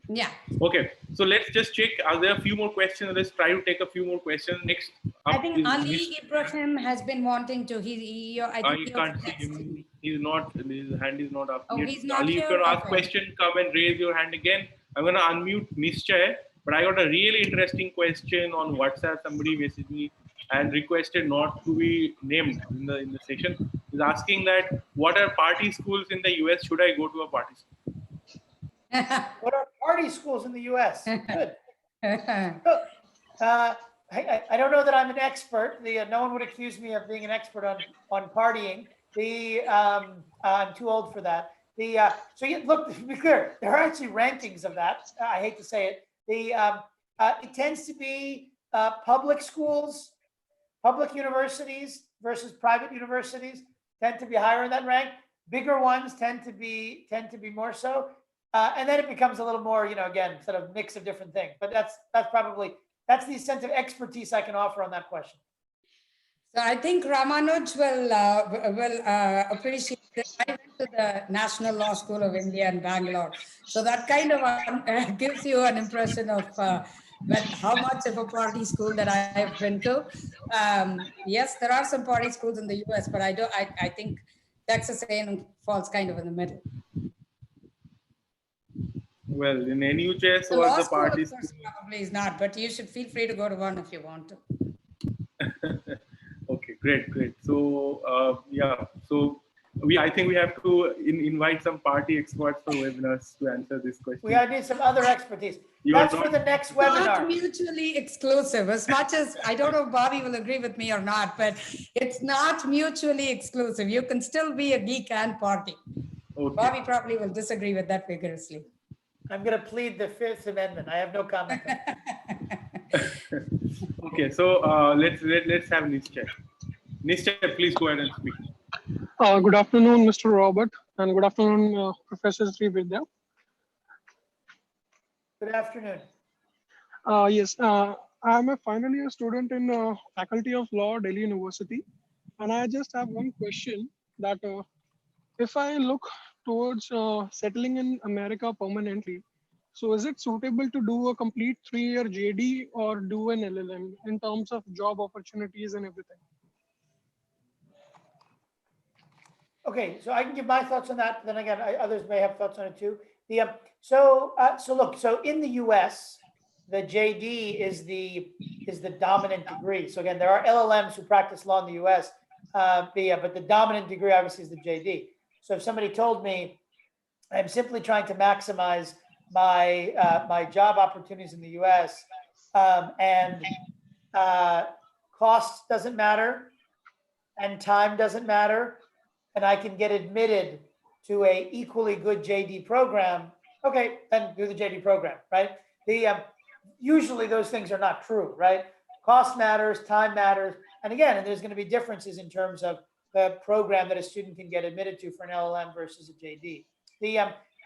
yeah. Okay, so let's just check. Are there a few more questions? Let's try to take a few more questions. Next, I think Ali Ibrahim has been wanting to. I can't see him. He's not. His hand is not up. Oh, yet. he's not Ali, here? you can ask Okay. question. Come and raise your hand again. I'm gonna unmute Nischay. But I got a really interesting question on WhatsApp. Somebody messaged me. and requested not to be named in the session, is asking that what are party schools in the US? Should I go to a party school? What are party schools in the US? Good. I don't know that I'm an expert. No one would accuse me of being an expert on partying. I'm too old for that. Look, to be clear, there are actually rankings of that. I hate to say it. It tends to be public schools, public universities versus private universities tend to be higher in that rank. Bigger ones tend to be more so. And then it becomes a little more, again, sort of mix of different things. But that's the extent of expertise I can offer on that question. So I think Ramanuj will appreciate this. I went to the National Law School of India in Bangalore. So that kind of gives you an impression of how much of a party school that I have been to. Yes, there are some party schools in the US, but I think Texas A&M falls kind of in the middle. Well, in NUHS The was law the school, party of course, school. probably is not, but you should feel free to go to one if you want to. Okay, great. So I think we have to invite some party experts for webinars to answer this question. We need some other expertise. That's for the next webinar. Not mutually exclusive. As much as I don't know if Bobby will agree with me or not, but it's not mutually exclusive. You can still be a geek and party. Okay. Bobby probably will disagree with that vigorously. I'm going to plead the Fifth Amendment. I have no comment. Okay, so let's have Nishchay. Nishchay, please go ahead and speak. Good afternoon, Mr. Robert, and good afternoon, Professor Srividhya. Good afternoon. Yes, I'm a final year student in Faculty of Law, Delhi University, and I just have one question that if I look towards settling in America permanently, so is it suitable to do a complete 3-year JD or do an LLM in terms of job opportunities and everything? Okay, so I can give my thoughts on that. Then again, others may have thoughts on it too. So in the U.S., the JD is the dominant degree. So again, there are LLMs who practice law in the U.S. But the dominant degree obviously is the JD. So if somebody told me I'm simply trying to maximize my job opportunities in the U.S. And cost doesn't matter and time doesn't matter, and I can get admitted to a equally good JD program, okay, then do the JD program, right? Usually those things are not true, right? Cost matters, time matters, and again, there's going to be differences in terms of the program that a student can get admitted to for an LLM versus a JD.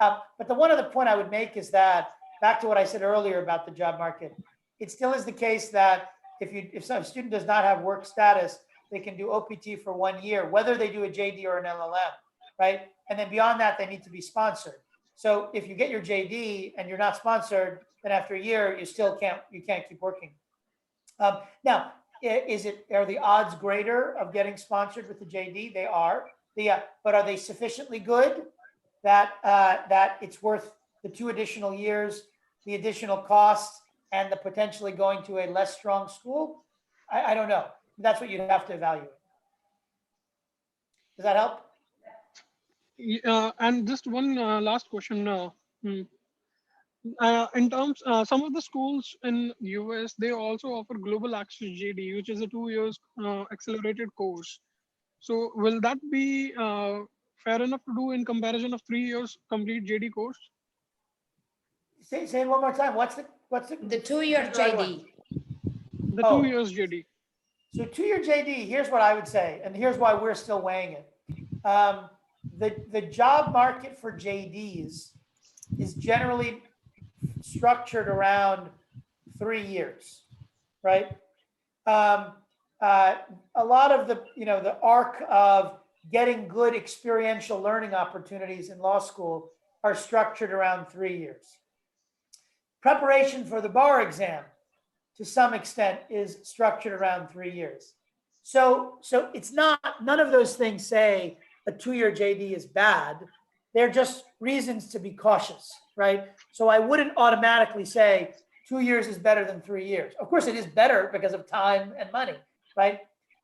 But the one other point I would make is that, back to what I said earlier about the job market, it still is the case that if some student does not have work status, they can do OPT for 1 year, whether they do a JD or an LLM, right? And then beyond that, they need to be sponsored. So if you get your JD and you're not sponsored, then after a year, you still can't keep working. Now, are the odds greater of getting sponsored with the JD? They are. But are they sufficiently good that it's worth the 2 additional years, the additional costs, and the potentially going to a less strong school? I don't know. That's what you'd have to evaluate. Does that help? And just one last question. In terms, some of the schools in US, they also offer Global Access JD, which is a 2 years accelerated course. So will that be fair enough to do in comparison of 3 years complete JD course? Say it one more time. What's the 2-year JD? The 2 years JD. So 2-year JD, here's what I would say, and here's why we're still weighing it. The job market for JDs is generally structured around 3 years, right? A lot of the arc of getting good experiential learning opportunities in law school are structured around 3 years. Preparation for the bar exam, to some extent, is structured around 3 years. So it's not, none of those things say a 2-year JD is bad. They're just reasons to be cautious, right? So I wouldn't automatically say 2 years is better than 3 years. Of course, it is better because of time and money, right?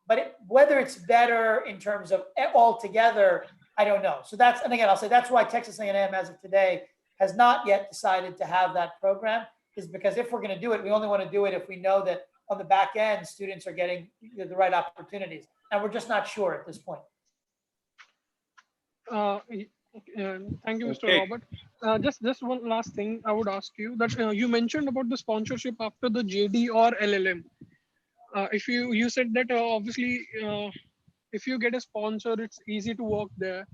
But whether it's better in terms of altogether, I don't know. So that's, and again, I'll say that's why Texas A&M as of today has not yet decided to have that program, is because if we're going to do it, we only want to do it if we know that on the back end, students are getting the right opportunities. And we're just not sure at this point. Thank you, Mr. Robert. Just one last thing I would ask you, that you mentioned about the sponsorship after the JD or LLM. If you said that obviously if you get a sponsor, it's easy to work there.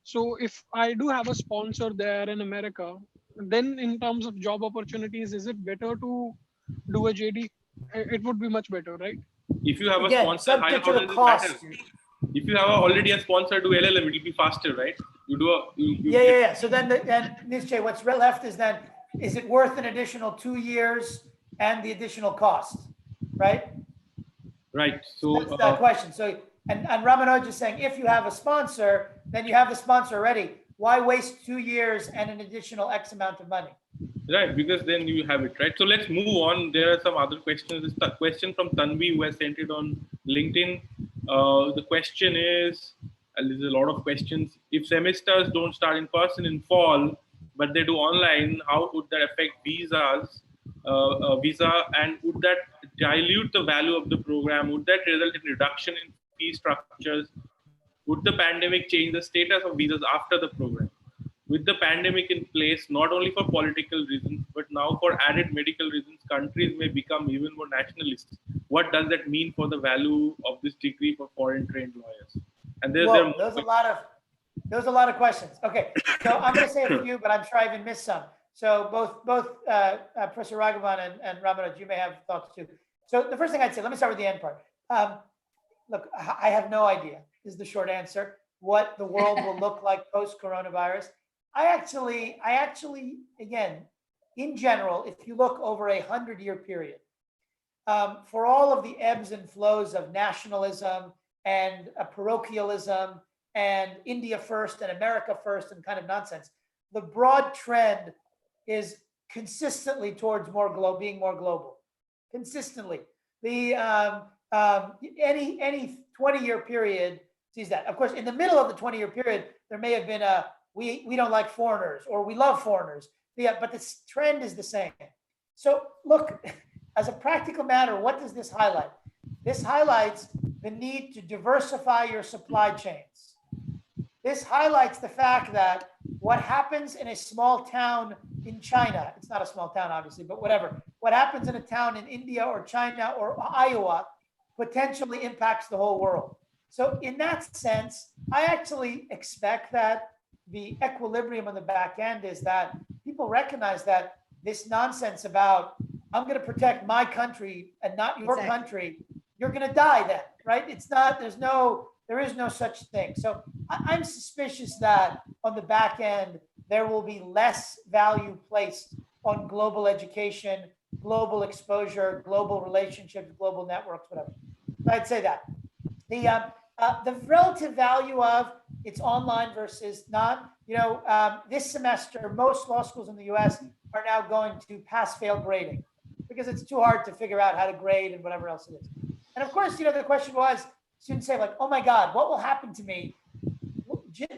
So if I do have a sponsor there in America, then in terms of job opportunities, is it better to do a JD? It would be much better, right? If you have a Again, sponsor, subject how to does the it cost. matter? If you have already a sponsor to LLM, it will be faster, right? You do a yeah. So then, Nishchay, what's left is then, is it worth an additional 2 years and the additional cost, right? Right. So that's that question. So, and Ramanuj is saying, if you have a sponsor, then you have the sponsor already. Why waste 2 years and an additional X amount of money? Right, because then you have it, right? So let's move on. There are some other questions. This is a question from Tanvi, who has sent it on LinkedIn. The question is, there's a lot of questions. If semesters don't start in person in fall, but they do online, how would that affect visas, visa, and would that dilute the value of the program? Would that result in reduction in fee structures? Would the pandemic change the status of visas after the program? With the pandemic in place, not only for political reasons, but now for added medical reasons, countries may become even more nationalist. What does that mean for the value of this degree for foreign trained lawyers? And there's a lot of questions. Okay, so I'm going to say a few, but I'm sure I even missed some. So both Professor Ragavan and Ramanuj, you may have thoughts too. So the first thing I'd say, let me start with the end part. Look, I have no idea, is the short answer, what the world will look like post-coronavirus. I actually, again, in general, if you look over a 100-year period, for all of the ebbs and flows of nationalism and parochialism and India first and America first and kind of nonsense, the broad trend is consistently towards being more global. Consistently, the any 20-year period sees that. Of course, in the middle of the 20-year period, there may have been a we don't like foreigners, or we love foreigners. Yeah, but the trend is the same. So look, as a practical matter, what does this highlight? This highlights the need to diversify your supply chains. This highlights the fact that what happens in a small town in China, it's not a small town, obviously, but whatever, what happens in a town in India or China or Iowa potentially impacts the whole world. So in that sense, I actually expect that the equilibrium on the back end is that people recognize that this nonsense about, I'm going to protect my country and not your country, you're going to die then, right? It's not, there is no such thing. So I'm suspicious that on the back end, there will be less value placed on global education, global exposure, global relationships, global networks, whatever. So I'd say that. The relative value of it's online versus not, this semester, most law schools in the US are now going to pass-fail grading because it's too hard to figure out how to grade and whatever else it is. And of course, the question was, students say like, oh my God, what will happen to me?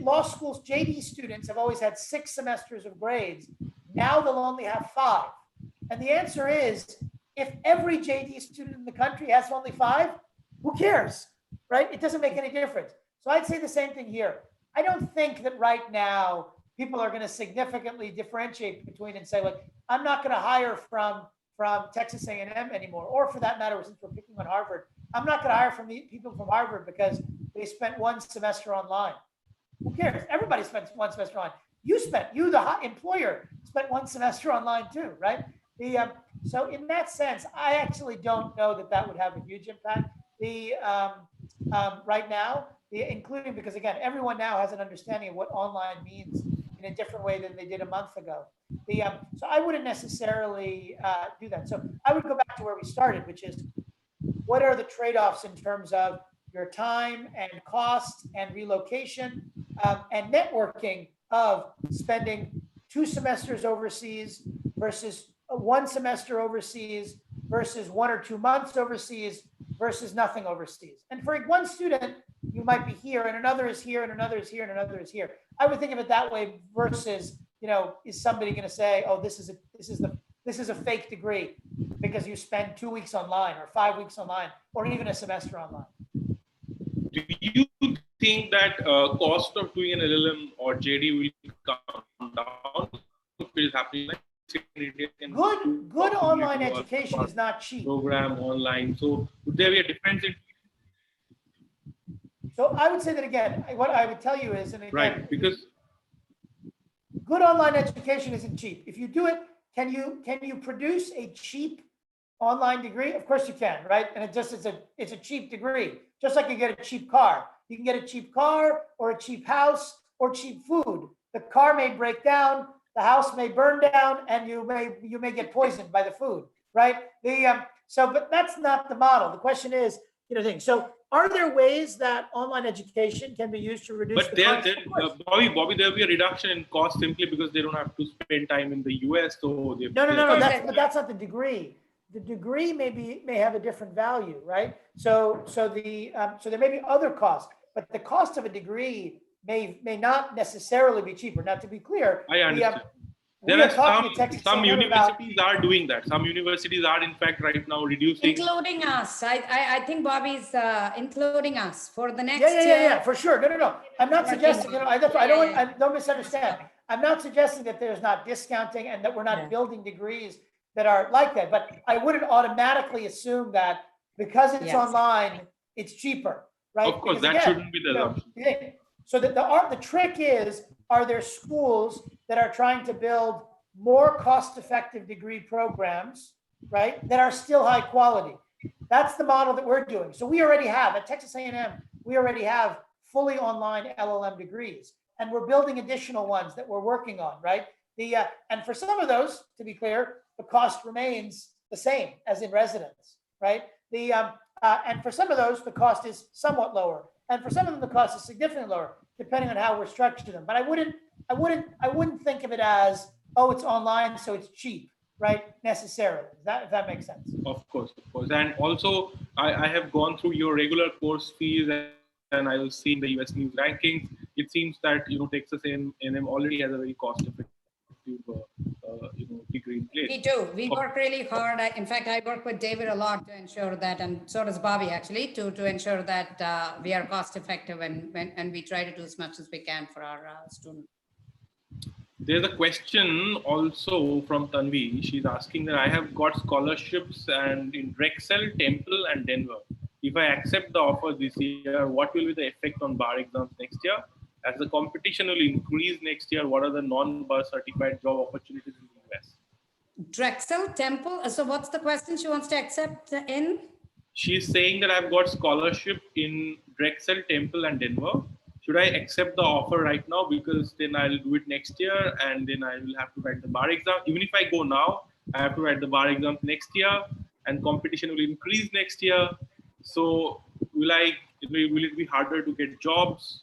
Law schools, JD students have always had 6 semesters of grades. Now they'll only have 5. And the answer is, if every JD student in the country has only 5, who cares, right? It doesn't make any difference. So I'd say the same thing here. I don't think that right now people are going to significantly differentiate between and say, like, I'm not going to hire from Texas A&M anymore, or for that matter, since we're picking on Harvard, I'm not going to hire from the people from Harvard because they spent 1 semester online. Who cares? Everybody spends 1 semester online. You, the employer, spent 1 semester online too, right? So in that sense, I actually don't know that would have a huge impact. Right now, including because again, everyone now has an understanding of what online means in a different way than they did a month ago. So I wouldn't necessarily do that. So I would go back to where we started, which is what are the trade-offs in terms of your time and cost and relocation and networking of spending 2 semesters overseas versus 1 semester overseas versus 1 or 2 months overseas versus nothing overseas. And for one student, you might be here, and another is here, and another is here, and another is here. I would think of it that way versus, is somebody going to say, oh, this is a fake degree because you spend 2 weeks online or 5 weeks online or even a semester online. Do you think that cost of doing an LLM or JD will come down if it is happening like good online education is not cheap. Program online. So would there be a difference in? So I would say that again, what I would tell you is, and again, right, because good online education isn't cheap. If you do it, can you produce a cheap online degree? Of course you can, right? And it's a cheap degree, just like you get a cheap car. You can get a cheap car or a cheap house or cheap food. The car may break down, the house may burn down, and you may get poisoned by the food, right? But that's not the model. The question is, so are there ways that online education can be used to reduce but the cost? Bobby, there'll be a reduction in cost simply because they don't have to spend time in the US. So No. That's not the degree. The degree may have a different value, right? So there may be other costs, but the cost of a degree may not necessarily be cheaper. Now, to be clear, I understand. There are some universities are doing that. Some universities are, in fact, right now reducing. Including us. I think Bobby's including us for the next year. Yeah, for sure. No. I'm not suggesting, I don't misunderstand. I'm not suggesting that there's not discounting and that we're not building degrees that are like that. But I wouldn't automatically assume that because it's online, it's cheaper, right? Of course, because that shouldn't be the assumption. So the trick is, are there schools that are trying to build more cost-effective degree programs, right, that are still high quality? That's the model that we're doing. So we already have, at Texas A&M, we already have fully online LLM degrees, and we're building additional ones that we're working on, right? And for some of those, to be clear, the cost remains the same as in residence, right? And for some of those, the cost is somewhat lower. And for some of them, the cost is significantly lower, depending on how we're structuring them. But I wouldn't think of it as, oh, it's online, so it's cheap, right? Necessarily. If that makes sense. Of course. And also, I have gone through your regular course fees, and I was seeing the US News rankings. It seems that Texas A&M already has a very cost-effective degree in place. We do. We work really hard. In fact, I work with David a lot to ensure that, and so does Bobby actually, to ensure that we are cost effective and we try to do as much as we can for our students. There's a question also from Tanvi. She's asking that I have got scholarships and in Drexel, Temple, and Denver. If I accept the offer this year, what will be the effect on bar exams next year? As the competition will increase next year, what are the non-bar certified job opportunities in the US? Drexel, Temple. So what's the question she wants to accept in? She's saying that I've got scholarship in Drexel, Temple, and Denver. Should I accept the offer right now? Because then I'll do it next year and then I will have to write the bar exam. Even if I go now, I have to write the bar exam next year and competition will increase next year. So will it be harder to get jobs?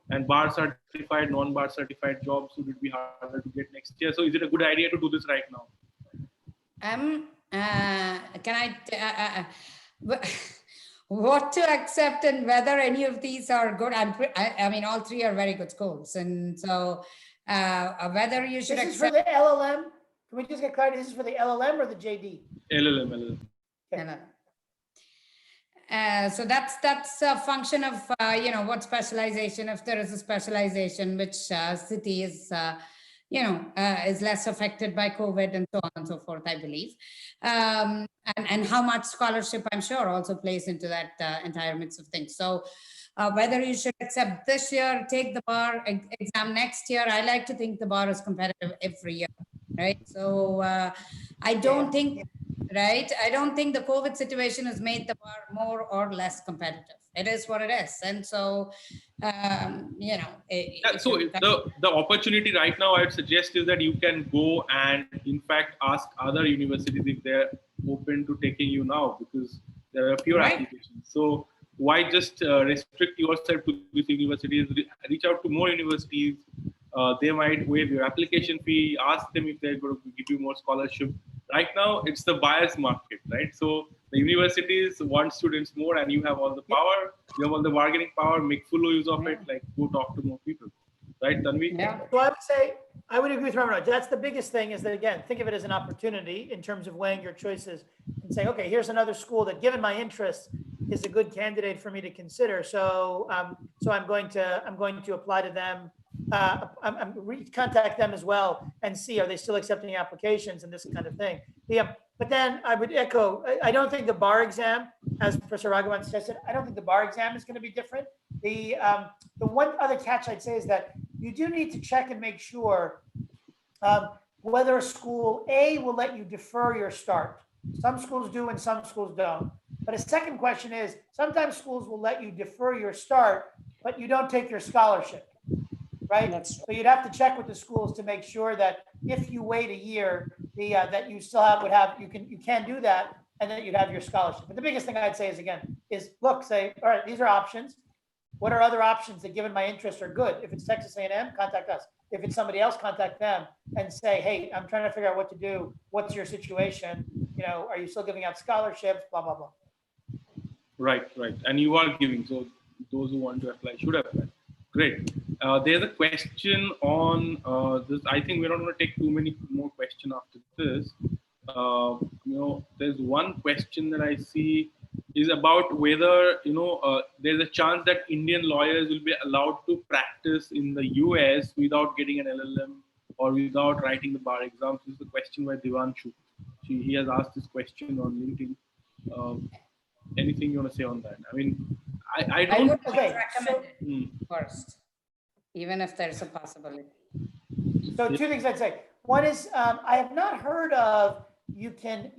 And bar certified, non-bar certified jobs, would it be harder to get next year? So is it a good idea to do this right now? Can I, what to accept and whether any of these are good? I mean, all three are very good schools. And so whether you should accept. This is for the LLM. Can we just get clarity? This is for the LLM or the JD? LLM. Okay. So that's a function of, what specialization, if there is a specialization, which city is, is less affected by COVID and so on and so forth, I believe. And how much scholarship, I'm sure, also plays into that entire mix of things. So whether you should accept this year, take the bar exam next year, I like to think the bar is competitive every year, right? So I don't think... Right. I don't think the COVID situation has made the bar more or less competitive. It is what it is. And so, so the opportunity right now, I'd suggest is that you can go and in fact ask other universities if they're open to taking you now, because there are fewer applications. So why just restrict yourself to these universities? Reach out to more universities. They might waive your application fee. Ask them if they're going to give you more scholarship. Right now, it's the buyer's market, right? So The universities want students more, and you have all the power, you have all the bargaining power, make full use of it, like go talk to more people. Right, Tanvi? Yeah. So I would say, I would agree with Ramanuj. That's the biggest thing, is that, again, think of it as an opportunity in terms of weighing your choices and say, okay, here's another school that, given my interests, is a good candidate for me to consider. So, so I'm going to apply to them. Contact them as well and see, are they still accepting applications and this kind of thing. But then I would echo, I don't think the bar exam, as Professor Ragavan suggested, I don't think the bar exam is going to be different. The one other catch I'd say is that you do need to check and make sure whether a school A will let you defer your start. Some schools do and some schools don't. But a second question is, sometimes schools will let you defer your start, but you don't take your scholarship, right? So you'd have to check with the schools to make sure that if you wait a year, that you still you can do that, and that you'd have your scholarship. But the biggest thing I'd say is look, say, all right, these are options. What are other options that, given my interests, are good? If it's Texas A&M, contact us. If it's somebody else, contact them and say, hey, I'm trying to figure out what to do. What's your situation? You know, are you still giving out scholarships? Blah, blah, blah. Right. And you are giving. So those who want to apply should apply. Great. There's a question on this. I think we're not going to take too many more questions after this. There's one question that I see is about whether, there's a chance that Indian lawyers will be allowed to practice in the US without getting an LLM or without writing the bar exams. This is a question by Devanshu. He has asked this question on LinkedIn. Anything you want to say on that? I mean, I don't. I would not recommend it first, even if there's a possibility. So two things I'd say. One is I have not heard of you can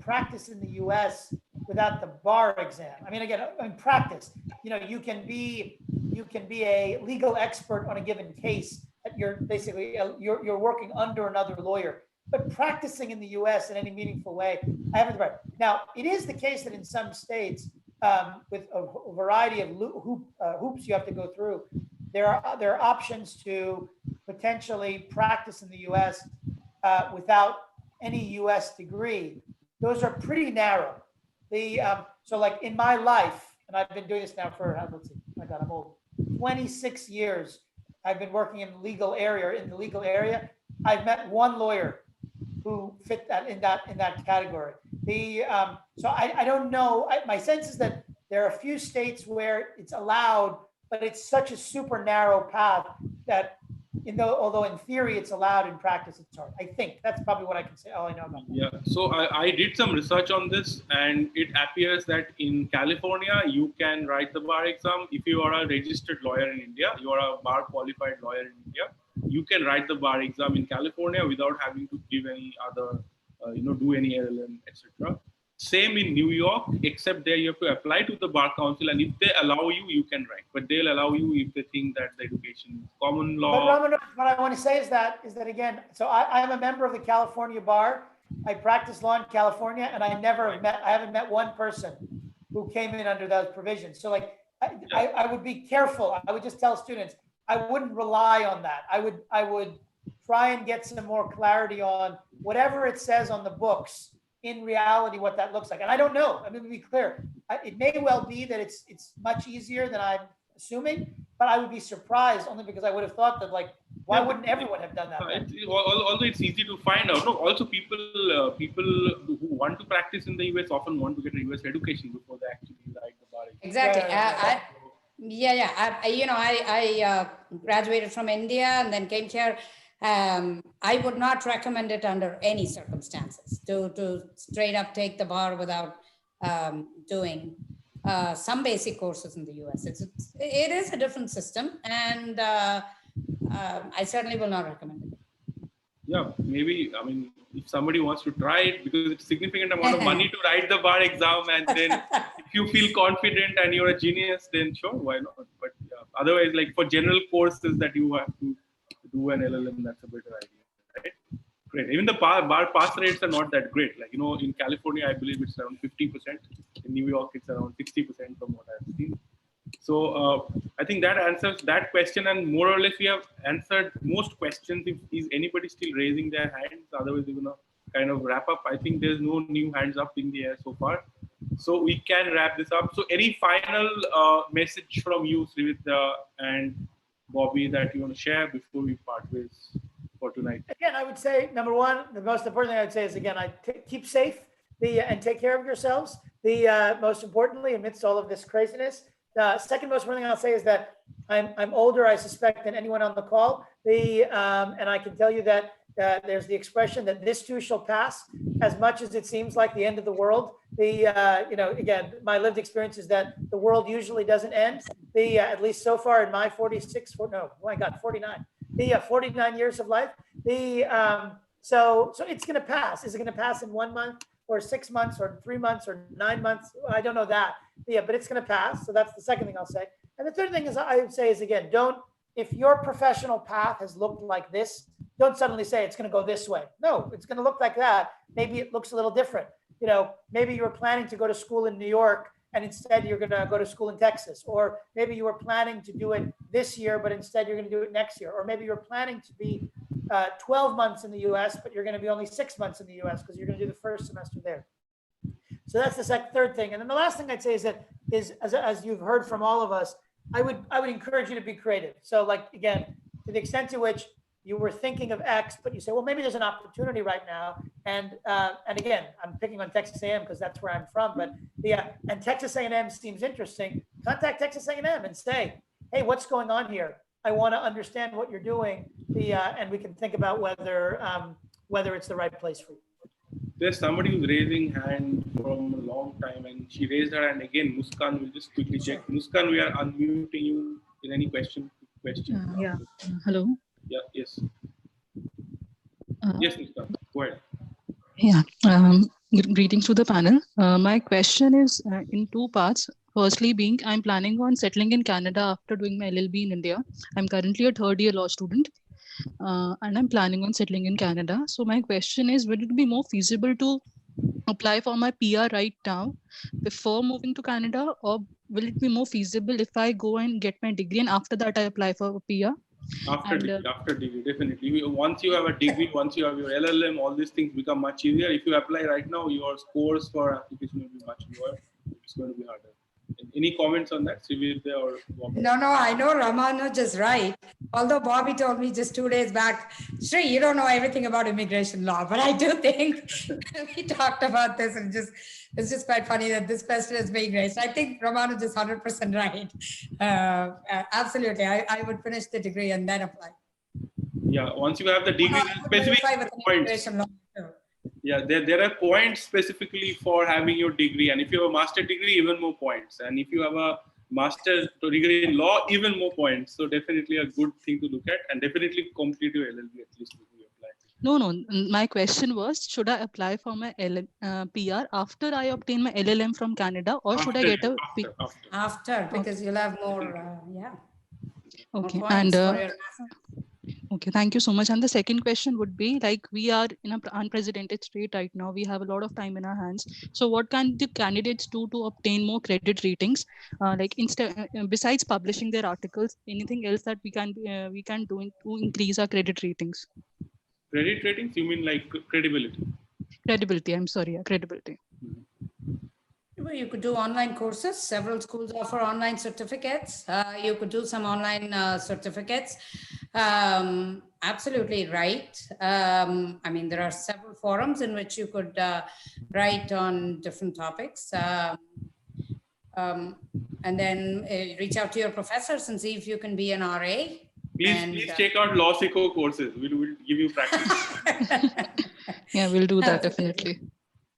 practice in the U.S. without the bar exam. I mean, again, in practice, you can be a legal expert on a given case. That you're basically you're working under another lawyer. But practicing in the U.S. in any meaningful way, I haven't read. Now, it is the case that in some states, with a variety of hoops you have to go through, there are options to potentially practice in the U.S. Without any U.S. degree. Those are pretty narrow. So like in my life, and I've been doing this now for, let's see, my God, I'm old, 26 years. I've been working in the legal area. I've met one lawyer who fit that in that category. So I don't know. My sense is that there are a few states where it's allowed, but it's such a super narrow path that, although in theory it's allowed, in practice it's hard. I think that's probably what I can say. All I know about that. Yeah. So I did some research on this, and it appears that in California you can write the bar exam if you are a registered lawyer in India. You are a bar qualified lawyer in India. You can write the bar exam in California without having to give any other, do any LLM, etc. Same in New York, except there you have to apply to the bar council, and if they allow you, you can write. But they'll allow you if they think that the education is common law. But Ramanuj, what I want to say is that again, so I'm a member of the California bar. I practice law in California, and I haven't met one person who came in under those provisions. So like, I would be careful. I would just tell students, I wouldn't rely on that. I would try and get some more clarity on whatever it says on the books, in reality, what that looks like. And I don't know. I mean, to be clear, it may well be that it's much easier than I'm assuming, but I would be surprised only because I would have thought that, like, why wouldn't everyone have done that? Although it's easy to find out. No, also people who want to practice in the US often want to get a US education before they actually write the bar exam. Exactly. I graduated from India and then came here. I would not recommend it under any circumstances to straight up take the bar without doing some basic courses in the US. It is a different system, and I certainly will not recommend it. Yeah, maybe, I mean, if somebody wants to try it, because it's a significant amount of money to write the bar exam, and then if you feel confident and you're a genius, then sure, why not? But otherwise, like for general courses that you have to do an LLM, that's a better idea, right? Great. Even the bar pass rates are not that great. Like, in California, I believe it's around 50%. In New York, it's around 60% from what I've seen. So I think that answers that question, and more or less we have answered most questions. If is anybody still raising their hands, otherwise we're gonna kind of wrap up. I think there's no new hands up in the air so far. So we can wrap this up. So any final message from you, Srividhya and Bobby, that you want to share before we part ways for tonight? Again, I would say, number one, the most important thing I would say is, again, keep safe and take care of yourselves. Most importantly, amidst all of this craziness. The second most important thing I'll say is that I'm older, I suspect, than anyone on the call. And I can tell you that there's the expression that this too shall pass. As much as it seems like the end of the world, again, my lived experience is that the world usually doesn't end. At least so far in my 49 years of life. So it's going to pass. Is it going to pass in 1 month or 6 months or 3 months or 9 months? I don't know that. But it's going to pass. So that's the second thing I'll say. And the third thing is I would say is, again, if your professional path has looked like this, don't suddenly say it's going to go this way. No, it's going to look like that. Maybe it looks a little different. Maybe you were planning to go to school in New York and instead you're going to go to school in Texas. Or maybe you were planning to do it this year, but instead you're going to do it next year. Or maybe you're planning to be 12 months in the US, but you're going to be only 6 months in the US because you're going to do the first semester there. So that's the third thing. And then the last thing I'd say is as you've heard from all of us, I would encourage you to be creative. So like, again, to the extent to which you were thinking of X, but you say, well, maybe there's an opportunity right now. And again, I'm picking on Texas A&M because that's where I'm from, but and Texas A&M seems interesting. Contact Texas A&M and say, hey, what's going on here? I want to understand what you're doing. And we can think about whether it's the right place for you. There's somebody who's raising hand from a long time, and she raised her hand again. Muskan, we'll just quickly check. Muskan, we are unmuting you. In any question? Hello. Yeah. Yes. Yes, Muskan. Go ahead. Yeah. Greetings to the panel. My question is in two parts. Firstly, I'm planning on settling in Canada after doing my LLB in India. I'm currently a third-year law student. And I'm planning on settling in Canada. So my question is, would it be more feasible to apply for my PR right now before moving to Canada, or will it be more feasible if I go and get my degree and after that I apply for a PR? After degree, definitely. Once you have a degree, once you have your LLM, all these things become much easier. If you apply right now, your scores for application will be much lower. It's going to be harder. Any comments on that, Srividhya or Bobby? No, I know Ramanuj is right. Although Bobby told me just 2 days back, Sri, you don't know everything about immigration law, but I do think we talked about this, and it's just quite funny that this question is being raised. I think Ramanuj is 100% right. Absolutely, I would finish the degree and then apply. Yeah, once you have the degree, specific points. Yeah, there are points specifically for having your degree, and if you have a master degree, even more points, and if you have a master's degree in law, even more points. So definitely a good thing to look at, and definitely complete your LLB at least before you apply. No. My question was, should I apply for my PR after I obtain my LLM from Canada, or should I get a after, because you'll have more, Okay, more points for your okay, thank you so much. And the second question would be, like, we are in an unprecedented state right now. We have a lot of time in our hands. So what can the candidates do to obtain more credit ratings? Besides publishing their articles, anything else that we can do to increase our credit ratings? Credit ratings? You mean like credibility? Credibility. I'm sorry. Yeah, credibility. Well, you could do online courses. Several schools offer online certificates. You could do some online certificates. Absolutely right. I mean, there are several forums in which you could write on different topics. And then reach out to your professors and see if you can be an RA. Please check out LawSikho courses. We'll give you practice. Yeah, we'll do that definitely.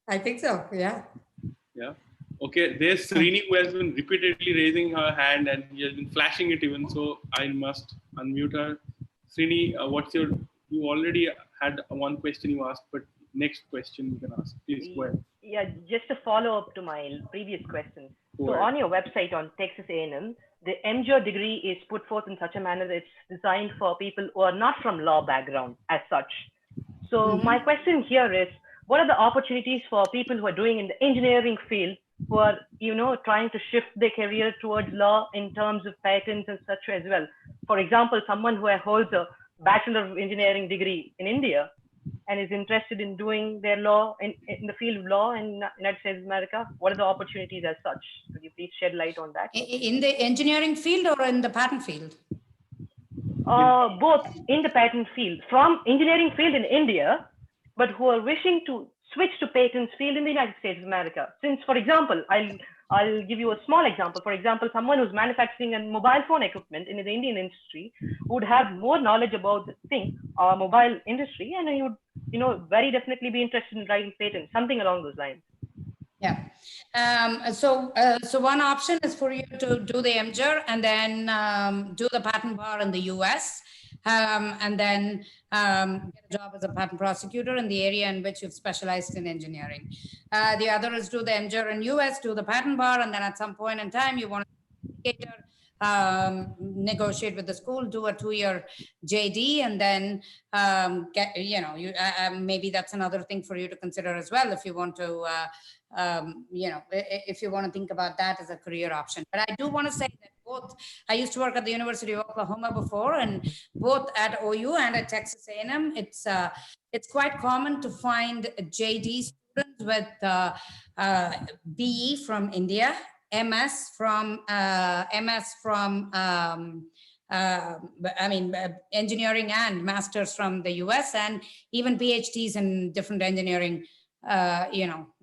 I think so. Yeah. Yeah. Okay. There's Srini who has been repeatedly raising her hand and he has been flashing it even. So I must unmute her. Srini, you already had one question you asked, but next question you can ask. Please go ahead. Yeah, just a follow up to my previous question. So on your website on Texas A&M, the MJO degree is put forth in such a manner that it's designed for people who are not from law background as such. So my question here is, what are the opportunities for people who are doing in the engineering field, who are, trying to shift their career towards law in terms of patents and such as well? For example, someone who holds a Bachelor of Engineering degree in India and is interested in doing their law in the field of law in United States of America? What are the opportunities as such? Could you please shed light on that? In the engineering field or in the patent field? Both in the patent field, from engineering field in India, but who are wishing to switch to patents field in the United States of America. Since, for example, I'll give you a small example. For example, someone who's manufacturing a mobile phone equipment in the Indian industry would have more knowledge about the thing, mobile industry, and he would, very definitely be interested in writing patents, something along those lines. Yeah. So one option is for you to do the MJUR and then do the patent bar in the US, and then get a job as a patent prosecutor in the area in which you've specialized in engineering. The other is do the MJUR in US, do the patent bar, and then at some point in time you want to negotiate with the school, do a 2-year JD, and then get, maybe that's another thing for you to consider as well if you want to if you want to think about that as a career option. But I do want to say that both, I used to work at the University of Oklahoma before, and both at OU and at Texas A&M, it's quite common to find JD students with BE from India, MS from engineering, and masters from the US, and even PhDs in different engineering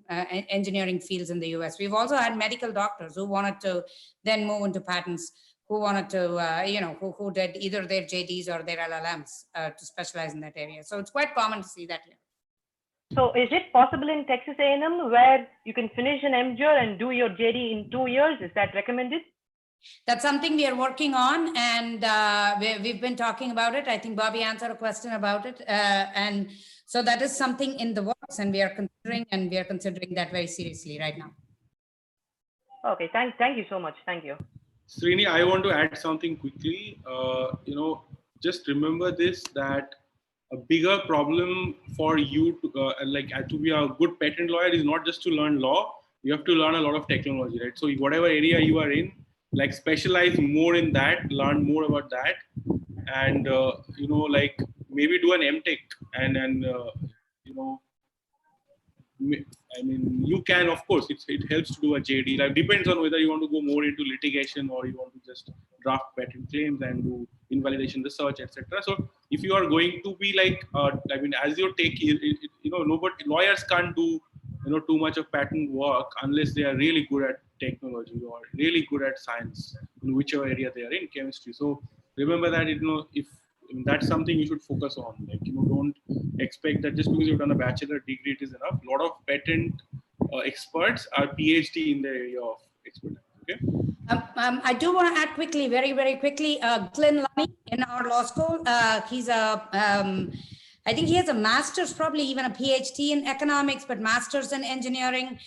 engineering fields in the US. We've also had medical doctors who wanted to then move into patents, who wanted to, who did either their JDs or their LLMs to specialize in that area. So it's quite common to see that here. So is it possible in Texas A&M where you can finish an MJUR and do your JD in 2 years? Is that recommended? That's something we are working on, and we've been talking about it. I think Bobby answered a question about it. And so that is something in the works, and we are considering that very seriously right now. Okay, thank you so much. Thank you. Srini, I want to add something quickly. Just remember this, that a bigger problem for you to be a good patent lawyer is not just to learn law. You have to learn a lot of technology, right? So whatever area you are in, specialize more in that, learn more about that, and maybe do an MTech, and you can, of course, it helps to do a JD. Depends on whether you want to go more into litigation or you want to just draft patent claims and do invalidation research, etc. So if you are going to be as your take, nobody, lawyers can't do too much of patent work unless they are really good at technology or really good at science in whichever area they are in, chemistry. So remember that if that's something you should focus on. Don't expect that just because you've done a bachelor degree it is enough. A lot of patent experts are PhD in the area of expertise. Okay. I do want to add quickly, very, very quickly, Glenn Lunny in our law school. He's I think he has a master's, probably even a PhD in economics, but master's in engineering,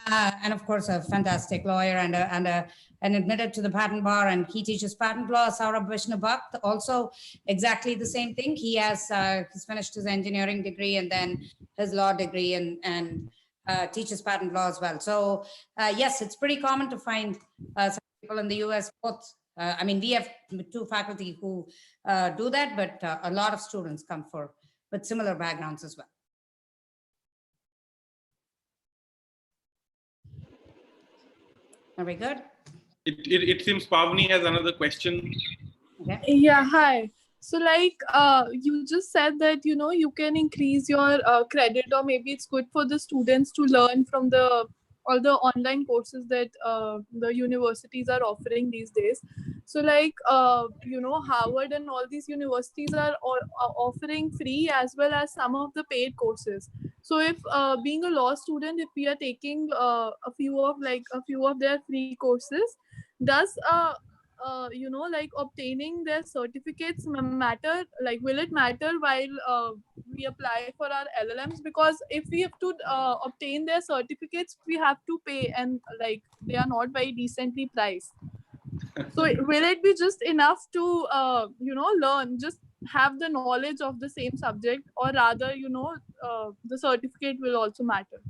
and of course a fantastic lawyer and admitted to the patent bar, and he teaches patent law. Saurabh Vishnubhakt, also exactly the same thing. He has he's finished his engineering degree and then his law degree, and teaches patent law as well. So yes, it's pretty common to find some people in the US both. We have 2 faculty who do that, but a lot of students come with similar backgrounds as well. Are we good? It seems Pavni has another question. Okay. Yeah, hi. So you just said that, you can increase your credit, or maybe it's good for the students to learn from all the online courses that the universities are offering these days. So Harvard and all these universities are offering free as well as some of the paid courses. So if being a law student, if we are taking a few of their free courses, does obtaining their certificates matter? Will it matter while we apply for our LLMs? Because if we have to obtain their certificates, we have to pay, and they are not very decently priced. So will it be just enough to learn, just have the knowledge of the same subject, or rather the certificate will also matter?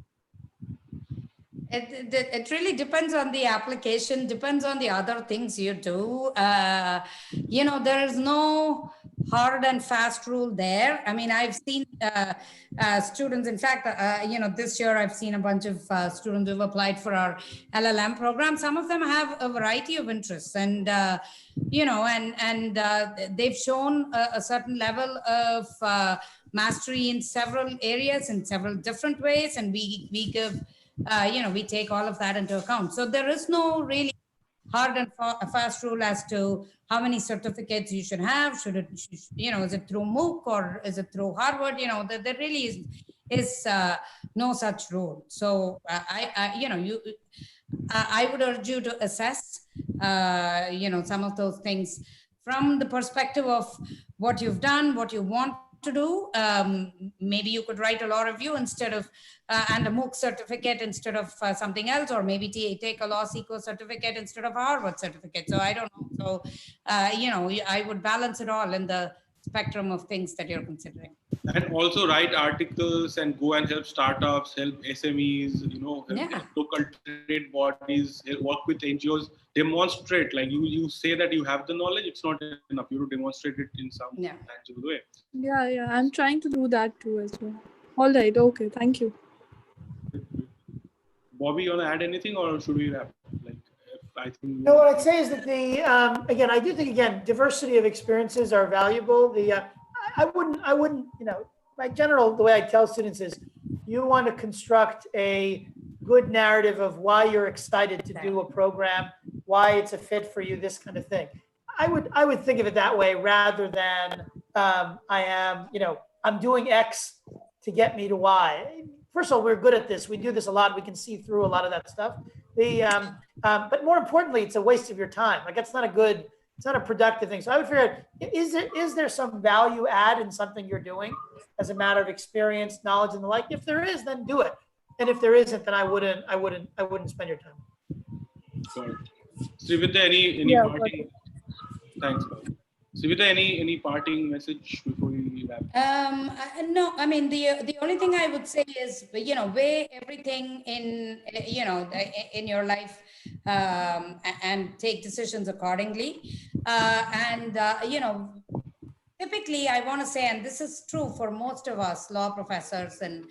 It really depends on the application, depends on the other things you do. There is no hard and fast rule there. I mean, I've seen students, in fact, this year I've seen a bunch of students who've applied for our LLM program. Some of them have a variety of interests, and they've shown a certain level of mastery in several areas in several different ways, and we give we take all of that into account. So there is no really hard and fast rule as to how many certificates you should have. Should it, is it through MOOC or is it through Harvard? There really is no such rule. So I would urge you to assess, some of those things from the perspective of what you've done, what you want to do. Maybe you could write a law review instead of and a MOOC certificate instead of something else, or maybe take a LawSikho certificate instead of a Harvard certificate. So I don't know. So I would balance it all in the spectrum of things that you're considering. And also write articles and go and help startups, help SMEs, help local trade bodies, work with NGOs. Demonstrate, like you say that you have the knowledge, it's not enough. You have to demonstrate it in some tangible way. Yeah, I'm trying to do that too as well. All right, okay, thank you. Bobby, you want to add anything, or should we wrap? I think. No, what I'd say is that I do think diversity of experiences are valuable. I wouldn't, my the way I tell students is, you want to construct a good narrative of why you're excited to do a program, why it's a fit for you, this kind of thing. I would think of it that way rather than I'm doing X to get me to Y. First of all, we're good at this. We do this a lot. We can see through a lot of that stuff. But more importantly, it's a waste of your time. Like, it's not a productive thing. So I would figure out, is there some value add in something you're doing as a matter of experience, knowledge, and the like? If there is, then do it. And if there isn't, then I wouldn't spend your time. Got it. Srividhya, any parting? Thanks, Bobby. Srividhya, any parting message before we wrap? No, I mean, the only thing I would say is, weigh everything in your life and take decisions accordingly. Typically, I want to say, and this is true for most of us law professors and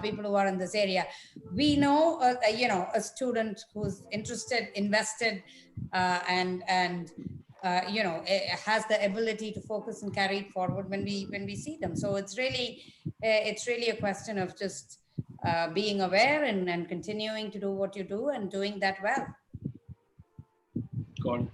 people who are in this area, we know, a student who's interested, invested, and has the ability to focus and carry it forward when we see them. So it's really a question of just being aware and continuing to do what you do and doing that well. Got it.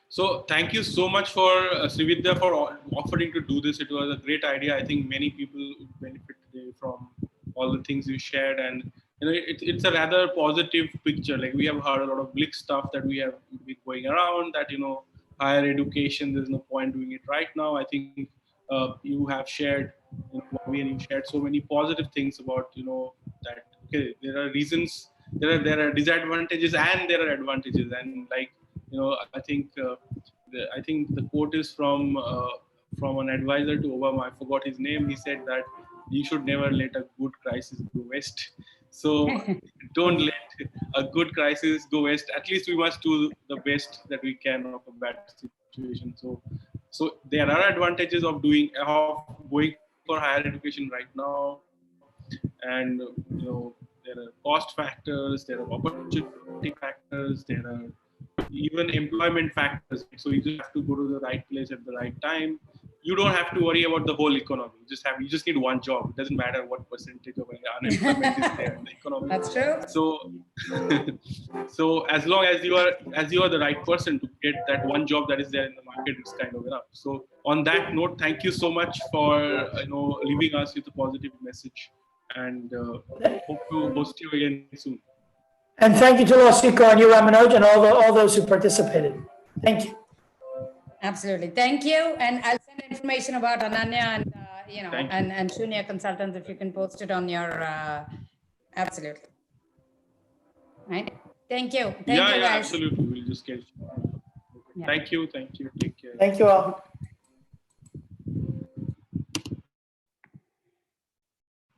So thank you so much for Srividhya for offering to do this. It was a great idea. I think many people benefit today from all the things you shared, and it's a rather positive picture. Like, we have heard a lot of bleak stuff that we have been going around, that higher education, there's no point doing it right now. I think you have shared, Bobby, and you shared so many positive things about that there are reasons, there are disadvantages and there are advantages, and I think the quote is from an advisor to Obama. I forgot his name. He said that you should never let a good crisis go west. So don't let a good crisis go west. At least we must do the best that we can of a bad situation. So there are advantages of going for higher education right now, and there are cost factors, there are opportunity factors, there are even employment factors. So you just have to go to the right place at the right time. You don't have to worry about the whole economy. You just need one job. It doesn't matter what percentage of unemployment is there in the economy. That's true. So as long as you are the right person to get that one job that is there in the market, it's kind of enough. So on that note, thank you so much for leaving us with a positive message, and hope to host you again soon. And thank you to LawSikho and you, Ramanuj, and all those who participated. Thank you. Absolutely. Thank you. And I'll send information about Ananya and Shunya Consultants, if you can post it on your, absolutely. Right. Thank you. Thank you, guys. Absolutely. We'll just get. Yeah. Thank you. Take care. Thank you all.